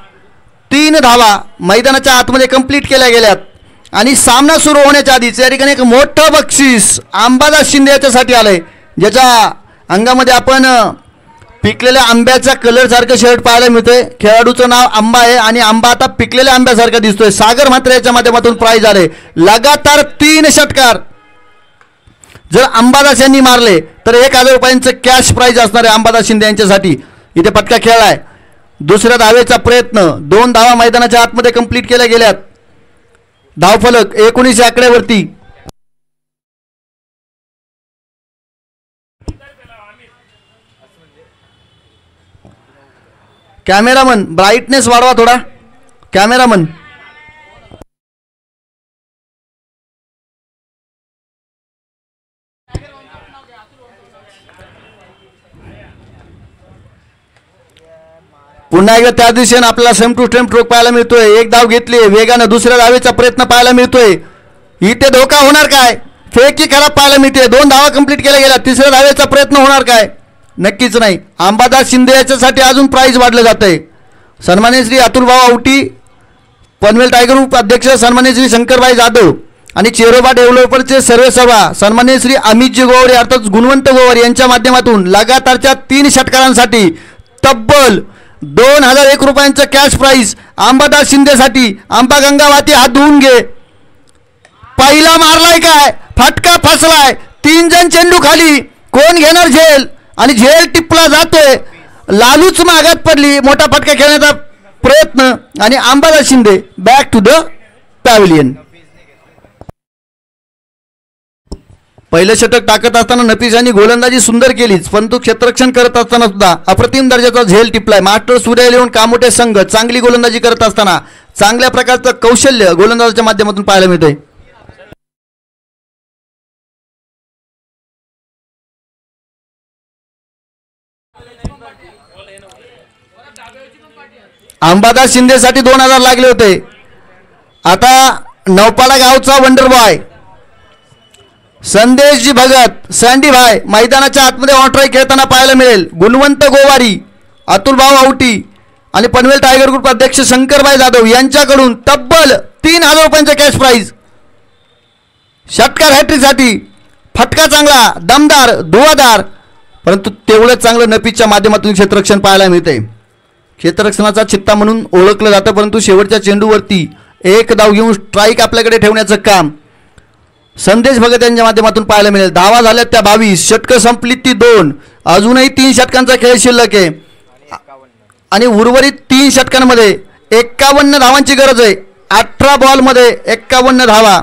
3 धावा मैदानाच्या आतमध्ये कंप्लीट केल्या गेल्यात आणि सामना सुरू होण्याच्या आधीच या ठिकाणी एक मोठं बक्षीस अंबादास शिंदे याच्यासाठी आलंय, ज्याच्या अंगामध्ये आपण पिकलेल्या आंब्याचा कलर सारखं शर्ट पाहायला मिळतोय. खेळाडूचं नाव आंबा आहे आणि आंबा आता पिकलेल्या आंब्यासारखा दिसतोय. सागर मात्र याच्या माध्यमातून प्राइज आले. लगातार 3 षटकार जर अंबादास यांनी मारले तर 1000 रुपयांचं कॅश प्राइज असणार आहे अंबादास शिंदे यांच्यासाठी. इथे पटका खेळलाय, दुसऱ्या धावेचा प्रयत्न, 2 धावा मैदानाच्या आतमध्ये कंप्लीट केल्या गेल्यात. धावफलक 19 आकड्यावरती. कॅमेरामन ब्राईटनेस वाढवा थोडा, कॅमेरामन. पुन्हा एकदा त्या दिशेने आपल्याला सेम टू सेम स्ट्रोक पाहायला मिळतोय. एक धाव घेतली वेगानं, दुसऱ्या धावेचा प्रयत्न पाहायला मिळतोय. इथे धोका होणार काय? फेकी खराब पाहायला मिळते. 2 धावा कंप्लीट केल्या गेल्या, तिसऱ्या धावेचा प्रयत्न होणार काय? नक्कीच नाही. अंबादास शिंदे याच्यासाठी अजून प्राइज वाढलं जात आहे. सन्माननीय श्री अतुलभाऊ आवटी, पनवेल टायगर ग्रुप अध्यक्ष सन्माननीय श्री शंकरभाई जाधव आणि चेरोबा डेव्हलपर्सचे सर्वेसर्वा सन्माननीय श्री अमितजी गोवारी अर्थात गुणवंत गोवारी यांच्या माध्यमातून लगातारच्या 3 षटकारांसाठी तब्बल 2001 रुपयांचं कॅश प्राइज अंबादास शिंदेसाठी. आंबा गंगावाती हात धुवून घे. पहिला मारलाय काय? फटका फसलाय. 3 जण चेंडू खाली, कोण घेणार झेल? आणि झेल टिपला जातोय. लालूच मागात पडली. मोठा फटका खेळण्याचा प्रयत्न आणि Ambadas Shinde back to the pavilion. पहिलं षटक टाकत असताना नफीस यांनी गोलंदाजी सुंदर केलीच, परंतु क्षेत्ररक्षण करत असताना सुद्धा अप्रतिम दर्जाचा झेल टिपलाय. मास्टर सूर्य इलेव्हन कामोटे संघ चांगली गोलंदाजी करत असताना चांगल्या प्रकारचं कौशल्य गोलंदाजाच्या माध्यमातून पाहायला मिळतंय. अंबादास शिंदेसाठी 2000 लागले होते. आता नवपाडा गावचा वंडर बॉय संदेशजी भगत सँडी भाई मैदानाच्या आतमध्ये ऑनट्राय खेळताना पाहायला मिळेल. गुणवंत गोवारी, अतुलभाऊ आवटी आणि पनवेल टायगर ग्रुप अध्यक्ष शंकरभाई जाधव यांच्याकडून तब्बल 3000 रुपयांचं कॅश प्राइज. षटकार हॅट्रिकसाठी फटका चांगला, दमदार, धुवादार, परंतु तेवढंच चांगलं नफीसच्या माध्यमातून क्षेत्ररक्षण पाहायला मिळते. क्षेत्ररक्षणाचा चित्ता म्हणून ओळखलं जातं, परंतु शेवटच्या चेंडूवरती 1 धाव घेऊन स्ट्राईक आपल्याकडे ठेवण्याचं काम संदेश भगत यांच्या माध्यमातून पाहायला मिळेल. धावा झाल्यात त्या 22, षटकं संपली ती 2. अजूनही 3 षटकांचा खेळ शिल्लक आहे आणि उर्वरित 3 षटकांमध्ये 51 धावांची गरज आहे. 18 बॉलमध्ये 51 धावा.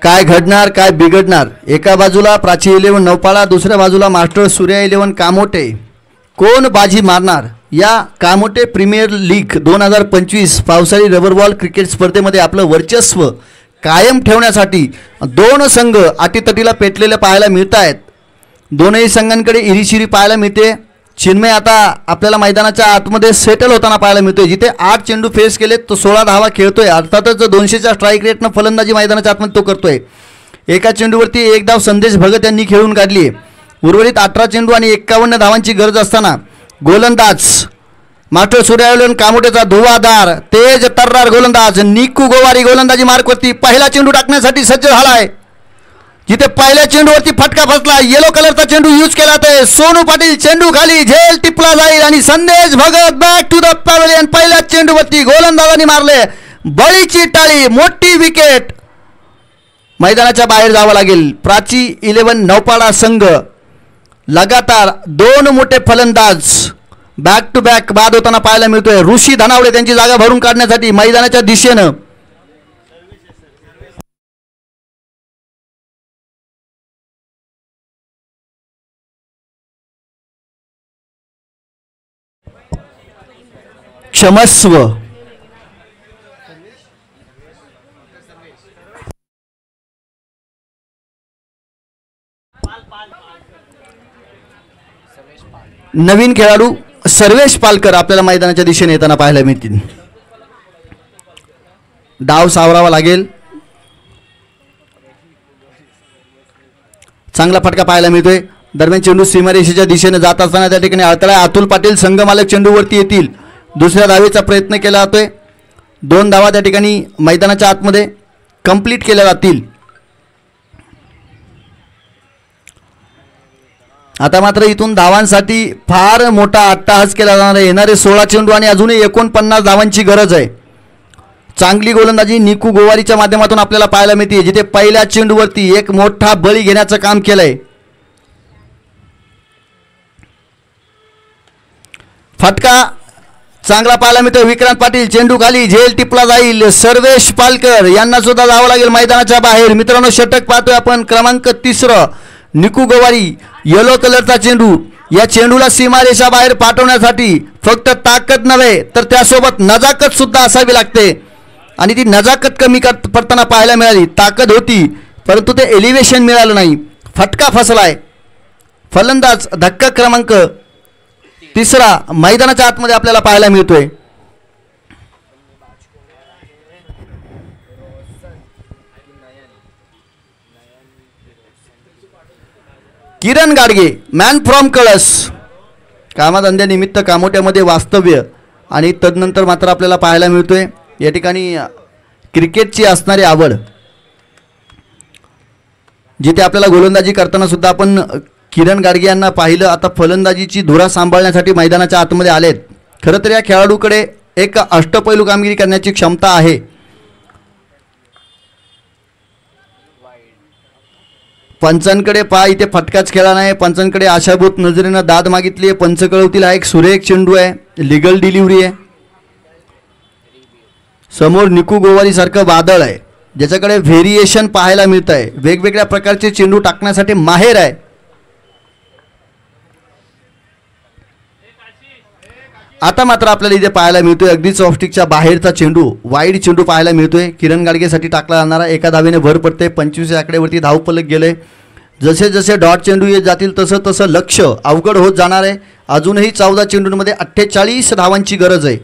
काय घडणार, काय बिघडणार? एका बाजूला प्राची इलेव्हन नौपाळा, दुसऱ्या बाजूला मास्टर सूर्या इलेव्हन कामोटे. कोण बाजी मारणार? या कामोटे प्रीमियर लीग 2025 पावसाळी रबर बॉल क्रिकेट स्पर्धेमध्ये आपलं वर्चस्व कायम ठेवण्यासाठी 2 संघ अटीतटीला पेटलेले पाहायला मिळत आहेत. दोनही संघांकडे इरिशिरी पाहायला मिळते. चिन्मय आता आपल्याला मैदानाच्या आतमध्ये सेटल होताना पाहायला मिळतोय. जिथे 8 चेंडू फेस केले तो 16 धावा खेळतोय. अर्थातच 200च्या स्ट्राईक रेटनं फलंदाजी मैदानाच्या आतमध्ये तो करतोय. एका चेंडूवरती 1 धाव संदेश भगत यांनी खेळून काढली आहे. उर्वरित 18 चेंडू आणि 51 धावांची गरज असताना गोलंदाज मास्टर सूर्यवन कामोटेचा धुवाधार तेज तर्रार गोलंदाज निकू गोवारी गोलंदाजी मार्कवरती पहिला चेंडू टाकण्यासाठी सज्ज झालाय. जिथे पहिल्या चेंडूवरती फटका फसला, येलो कलरचा चेंडू यूज केला तर सोनू पाटील चेंडू खाली, झेल टिपला जाईल आणि Sandesh Bhagat back to the pavilion. पहिल्या चेंडूवरती गोलंदाजांनी मारले बळीची टाळी, मोठी विकेट. मैदानाच्या बाहेर जावं लागेल. प्राची इलेव्हन नौपाडा संघ लगातार 2 मोठे फलंदाज बॅक टू बॅक बाद होताना पाहायला मिळतोय. ऋषी धनावडे त्यांची जागा भरून काढण्यासाठी मैदानाच्या दिशेनं क्षमस्व. नवीन खेळाडू सर्वेश पालकर आपल्याला मैदानाच्या दिशेने येताना पाहायला मिळतील. डाव सावरावा लागेल. चांगला फटका पाहायला मिळतोय. दरम्यान चेंडू सीमारेषेच्या दिशेने जात असताना त्या ठिकाणी अडथळा. अतुल पाटील संघमालक चेंडूवरती येतील. दुसऱ्या धावेचा प्रयत्न केला जातोय. 2 धावा त्या ठिकाणी मैदानाच्या आतमध्ये कंप्लीट केल्या जातील. आता मात्र इथून धावांसाठी फार मोठा अट्टाहास केला जाणार आहे. येणारे 16 चेंडू आणि अजूनही 49 धावांची गरज आहे. चांगली गोलंदाजी निकू गोवारीच्या माध्यमातून आपल्याला पाहायला मिळते, जिथे पहिल्या चेंडूवरती एक मोठा बळी घेण्याचं काम केलंय. फटका चांगला पाहायला मिळतो. विक्रांत पाटील चेंडू खाली, झेल टिपला जाईल. सर्वेश पालकर यांना सुद्धा जावं लागेल मैदानाच्या बाहेर. मित्रांनो षटक पाहतोय आपण क्रमांक 3 निकू गोवारी. येलो कलरचा चेंडू. या चेंडूला सीमारेषा बाहेर पाठवण्यासाठी फक्त ताकद नव्हे तर त्यासोबत नजाकत सुद्धा असावी लागते आणि ती नजाकत कमी पडताना पाहायला मिळाली. ताकद होती परंतु ते एलिव्हेशन मिळालं नाही. फटका फसलाय. फलंदाज धक्का क्रमांक 3 मैदानाच्या आतमध्ये आपल्याला पाहायला मिळतोय. किरण गाडगे मॅन फ्रॉम कळस. कामाधंद्यानिमित्त कामोट्यामध्ये वास्तव्य आणि तदनंतर मात्र आपल्याला पाहायला मिळतोय या ठिकाणी क्रिकेटची असणारी आवड, जिथे आपल्याला गोलंदाजी करताना सुद्धा आपण किरण गाडगे यांना पाहिलं. आता फलंदाजीची धुरा सांभाळण्यासाठी मैदानाच्या आतमध्ये आलेत. खरं तर या खेळाडूकडे एक अष्टपैलू कामगिरी करण्याची क्षमता आहे. पंचांकडे पहा, इथे फटकाच खेळा नाही. पंचांकडे आशाभूत नजरेनं दाद मागितली आहे. पंच कळवतील हा एक सुरेख चेंडू आहे. लिगल डिलिव्हरी आहे. समोर निकू गोवारी सारखं वादळ आहे, ज्याच्याकडे व्हेरिएशन पाहायला मिळत आहे. वेगवेगळ्या प्रकारचे चेंडू टाकण्यासाठी माहेर आहे. आता मात्र आपल्याला इथे पाहायला मिळतोय अगदीच ऑफस्टिकच्या बाहेरचा चेंडू, वाईड चेंडू पाहायला मिळतोय. किरण गाडगेसाठी टाकला जाणारा. एका धावेने भर पडते. 25 आकड्यावरती धावफलक गेले. जसे जसे डॉट चेंडू येत जातील तसं तसं लक्ष अवघड होत जाणार आहे. अजूनही 14 चेंडूंमध्ये 48 धावांची गरज आहे.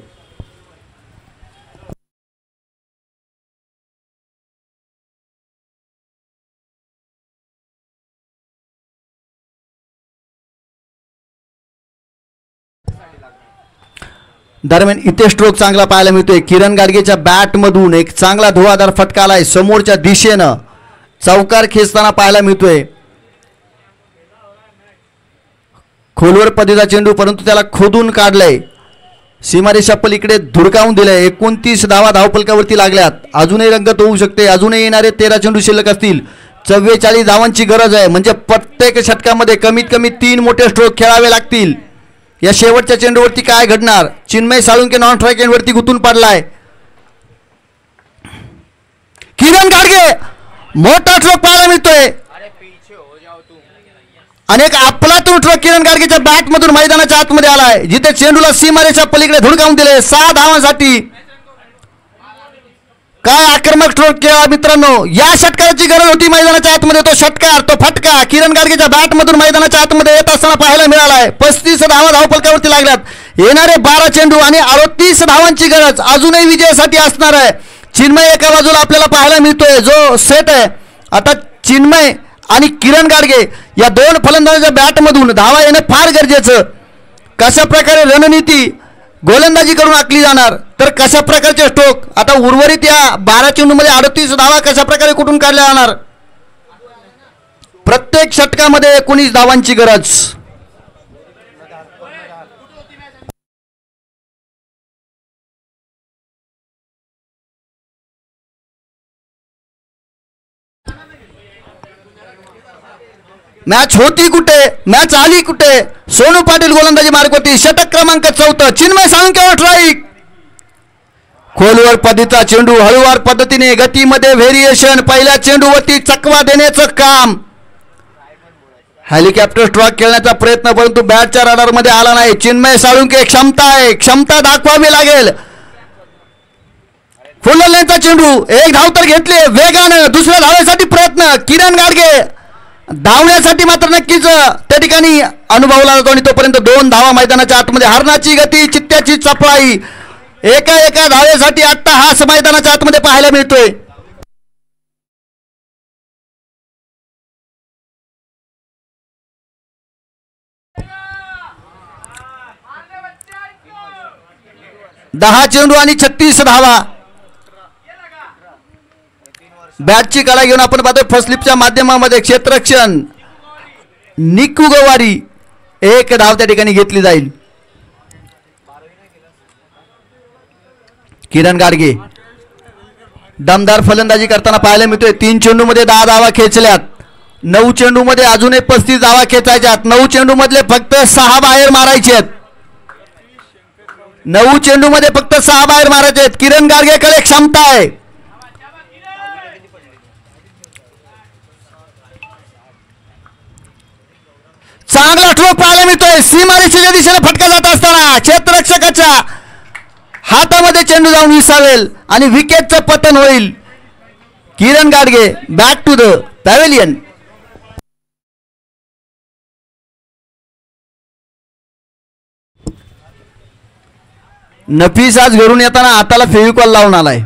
दरम्यान इथे स्ट्रोक चांगला पाहायला मिळतोय. किरण गाडगेच्या बॅटमधून एक चांगला धुवाधार फटका आलाय. समोरच्या दिशेनं चौकार खेचताना पाहायला मिळतोय. खोलवर पदीचा चेंडू, परंतु त्याला खोदून काढलंय. सीमारेषा पलीकडे धुडकावून दिलंय. 29 धावा धावफलकावरती लागल्यात. अजूनही रंगत होऊ शकते. अजूनही येणारे 13 चेंडू शिल्लक असतील. 44 धावांची गरज आहे. म्हणजे प्रत्येक षटकामध्ये कमीत कमी 3 मोठे स्ट्रोक खेळावे लागतील. या शेवटच्या चेंडूवरती काय घडणार? चिन्मय साळुंके नॉन स्ट्राईक एंडवरती गुंतून पडलाय. किरण गाडगे मोठा स्ट्रोक पाहायला मिळतोय. अनेक आपलातून स्ट्रोक किरण गाडगेच्या बॅटमधून मैदानाच्या आतमध्ये आलाय, जिथे चेंडूला सीमारेषा पलीकडे धुडकावून दिले. 6 धावांसाठी काय आक्रमक स्ट्रोक केला मित्रांनो. या षटकाराची गरज होती मैदानाच्या आतमध्ये. तो षटकार, तो फटका किरण गाडगेच्या बॅटमधून मैदानाच्या आतमध्ये येत असताना पाहायला मिळालाय. 35 धावा धावफलकावरती लागल्यात. येणारे 12 चेंडू आणि 38 धावांची गरज अजूनही विजयासाठी असणार आहे. चिन्मय एका बाजूला आपल्याला पाहायला मिळतोय जो सेट आहे. आता चिन्मय आणि किरण गाडगे या 2 फलंदाजांच्या बॅटमधून धावा येणं फार गरजेचं. कशा प्रकारे रणनीती गोलंदाजी करून आखली जाणार, तर कशा प्रकारचे स्ट्रोक. आता उर्वरित या 12 चेंडूमध्ये 38 धावा कशा प्रकारे कुठून काढल्या जाणार. प्रत्येक षटकामध्ये 19 धावांची गरज. मॅच होती कुठे, मॅच आली कुठे. सोनू पाटील गोलंदाजी मार्गवरती. षटक क्रमांक 14. चिन्मय साळुंकेवर स्ट्राईक. खोलवर पदीचा चेंडू, हळूवार पद्धतीने गतीमध्ये व्हेरिएशन. पहिल्या चेंडूवरती चकवा देण्याचं काम. हेलिकॉप्टर स्ट्रोक खेळण्याचा प्रयत्न, परंतु बॅटच्या रडारमध्ये आला नाही. चिन्मय साळुंके क्षमता आहे, क्षमता दाखवावी लागेल. फुल लेनचा चेंडू, एक धाव तर घेतली वेगानं, दुसऱ्या धावेसाठी प्रयत्न. किरण गाडगे धावण्यासाठी मात्र नक्कीच त्या ठिकाणी अनुभवला जातो आणि तोपर्यंत 2 धावा मैदानाच्या आतमध्ये. हरणाची गती, चित्त्याची चपळाई, एका धावेसाठी अट्टाहास मैदानाच्या आतमध्ये पाहायला मिळतोय. दहा चेंडू आणि 36 धावा. बॅटची कला घेऊन आपण पाहतोय फर्स्ट स्लिपच्या माध्यमामध्ये क्षेत्ररक्षण निकू गवारी, 1 धाव त्या ठिकाणी घेतली जाईल. किरण गाडगे दमदार फलंदाजी करताना पाहायला मिळतोय. 3 चेंडू मध्ये 10 धावा खेचल्यात. 9 चेंडू मध्ये अजूनही 35 धावा खेचायच्यात. 9 चेंडू मधले फक्त 6 बाहेर मारायचे आहेत. 9 चेंडू मध्ये फक्त 6 बाहेर मारायचे आहेत. किरण गाडगेकडे क्षमता आहे. चांगला स्ट्रोक पाहायला मिळतोय. सीमारेषेच्या दिशेने फटका जात असताना क्षेत्ररक्षकाच्या हातामध्ये चेंडू जाऊन विसावेल आणि विकेटचं पतन होईल. Kiran Gadge back to the pavilion. Nafees आज घरून येताना हाताला फेविकॉल लावून आलाय.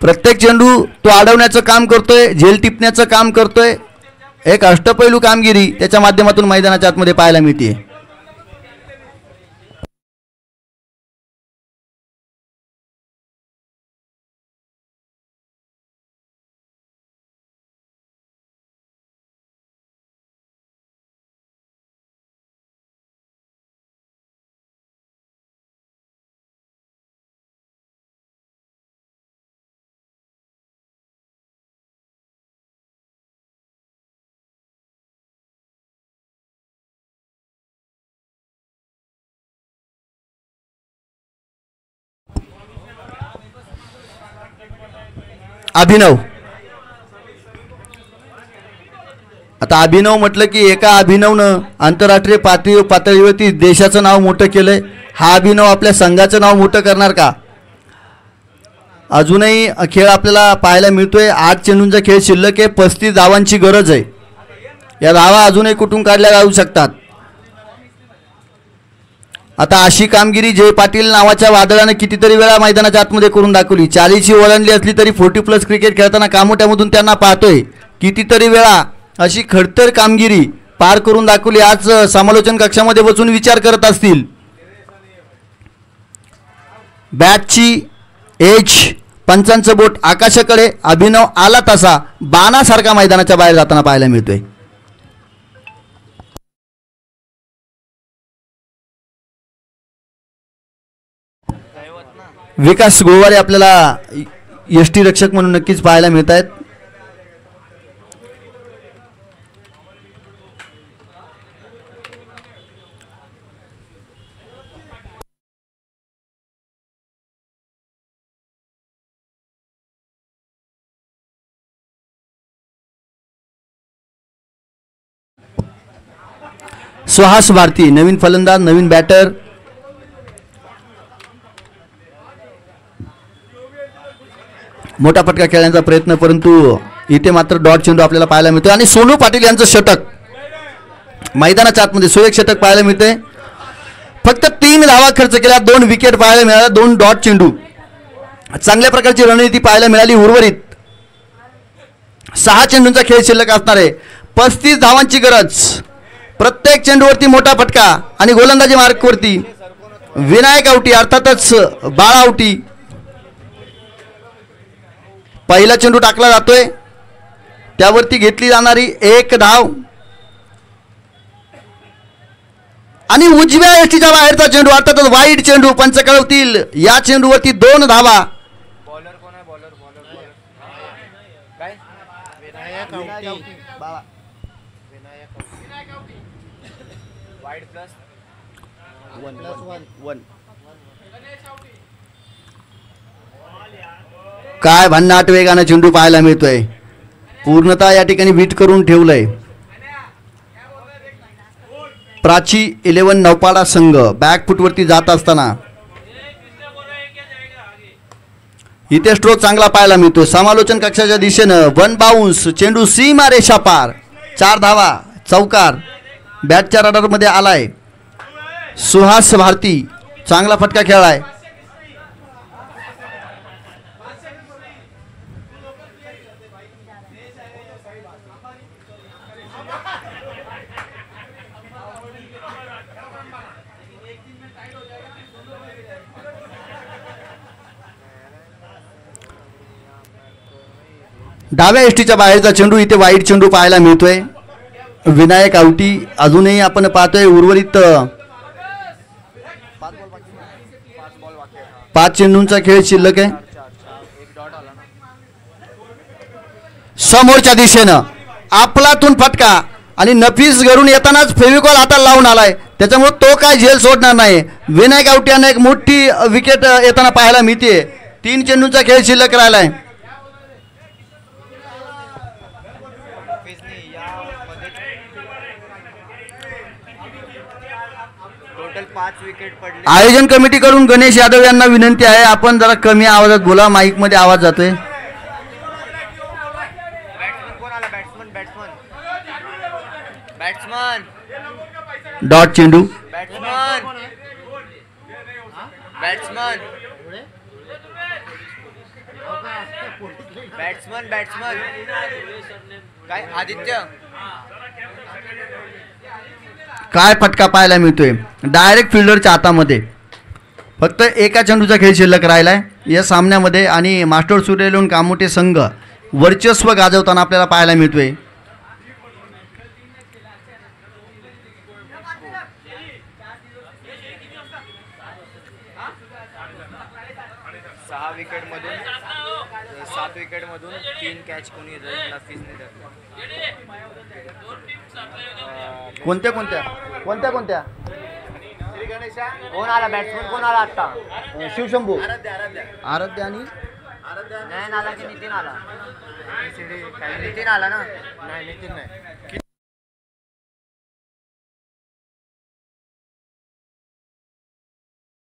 प्रत्येक चेंडू तो अडवण्याचं काम करतोय, झेल टिपण्याचं काम करतोय. एक अष्टपैलू कामगिरी त्याच्या माध्यमातून मैदानाच्या आतमध्ये पाहायला मिळते. अभिनव, आता अभिनव म्हटलं की एका अभिनवनं आंतरराष्ट्रीय पातळीवरती देशाचं नाव मोठं केलंय. हा अभिनव आपल्या संघाचं नाव मोठं करणार का? अजूनही खेळ आपल्याला पाहायला मिळतोय. 8 चेंडूंचा खेळ शिल्लक आहे. 35 धावांची गरज आहे. या धावा अजूनही कुठून काढल्या जाऊ शकतात. आता अशी कामगिरी जय पाटील नावाच्या वादळाने कितीतरी वेळा मैदानाच्या आतमध्ये करून दाखवली. 40ची ओलांडली असली तरी 40+ क्रिकेट खेळताना कामोट्यामधून त्यांना पाहतोय. कितीतरी वेळा अशी खडतर कामगिरी पार करून दाखवली. आज समालोचन कक्षामध्ये बसून विचार करत असतील. बॅटची एज, पंचांचं बोट आकाशाकडे. अभिनव आला तसा बाणासारखा मैदानाच्या बाहेर जाताना पाहायला मिळतोय. विकास गोवारे आपल्याला यष्टी रक्षक म्हणून नक्कीच पाहायला मिळत आहेत. सुहास भारती नवीन फलंदाज, नवीन बॅटर. मोठा फटका खेळण्याचा प्रयत्न, परंतु इथे मात्र डॉट चेंडू आपल्याला पाहायला मिळतो. आणि सोनू पाटील यांचं षटक मैदानाच्या आतमध्ये सुरेख षटक पाहायला मिळते. फक्त 3 धावा खर्च केल्या, 2 विकेट पाहायला मिळाल्या, 2 डॉट चेंडू. चांगल्या प्रकारची रणनीती पाहायला मिळाली. उर्वरित 6 चेंडूंचा खेळ शिल्लक असणार आहे. 35 धावांची गरज. प्रत्येक चेंडूवरती मोठा फटका आणि गोलंदाजी मार्कवरती विनायक आवटी, अर्थातच बाळा आवटी. पहिला चेंडू टाकला जातोय, त्यावरती घेतली जाणारी 1 धाव आणि उजव्या यष्टीच्या बाहेरचा चेंडू, अर्थातच वाईड चेंडू. पंच कळवतील या चेंडूवरती 2 धावा. बॉलर कोण आहे? बॉलर काय? विनायक आवटी. Wide plus 1+1. काय भन्नाट वेगानं चेंडू पाहायला मिळतोय. पूर्णतः या ठिकाणी बीट करून ठेवलंय. प्राची 11 नौपाडा संघ बॅकफुटवरती जात असताना इथे स्ट्रोक चांगला पाहायला मिळतो. समालोचन कक्षाच्या दिशेनं 1 बाउन्स, चेंडू सीमा रेषा पार, 4 धावा, चौकार. बॅटच्या रडारमध्ये आलाय सुहास भारती, चांगला फटका खेळलाय. डाव्या एसटीच्या बाहेरचा चेंडू, इथे वाईट चेंडू पाहायला मिळतोय. विनायक आवटी अजूनही आपण पाहतोय. उर्वरित 5 चेंडूंचा खेळ शिल्लक आहे. समोरच्या दिशेनं आपलातून फटका आणि नफीस घरून येतानाच फेविकॉल हाताला लावून आलाय, त्याच्यामुळे तो काय झेल सोडणार नाही. विनायक आवटी यांना एक मोठी विकेट येताना पाहायला मिळते. 3 चेंडूंचा खेळ शिल्लक राहिलाय. टोटल 5 विकेट पडले. आयोजन कमिटीकडून गणेश यादव यांना विनंती आहे, आपण जरा कमी आवाजात बोला, माईक मध्ये आवाज जातोय. बॅट्समन कोण आला? बॅट्समन डॉट चेंडू. बॅट्समन बॅट्समन बॅट्समन बॅट्समन काय आदित्य? काय फटका पाहायला मिळतोय डायरेक्ट फिल्डरच्या हातामध्ये. फक्त एका चेंडूचा खेळ शिल्लक राहिलाय या सामन्यामध्ये आणि मास्टर सूर्यलोन कामोटे संघ वर्चस्व गाजवताना आपल्याला पाहायला मिळतोय. सात विकेट मधून 3 कॅच कोणी नफीसने धरले. कोणत्या कोणत्या कोणत्या कोणत्या कोण आला? बॅट्समन कोण आला आता? शिवशंभू, आराध्य आणि नयन आला की नितीन आला? नितीन आला ना? नाही नितीन नाही.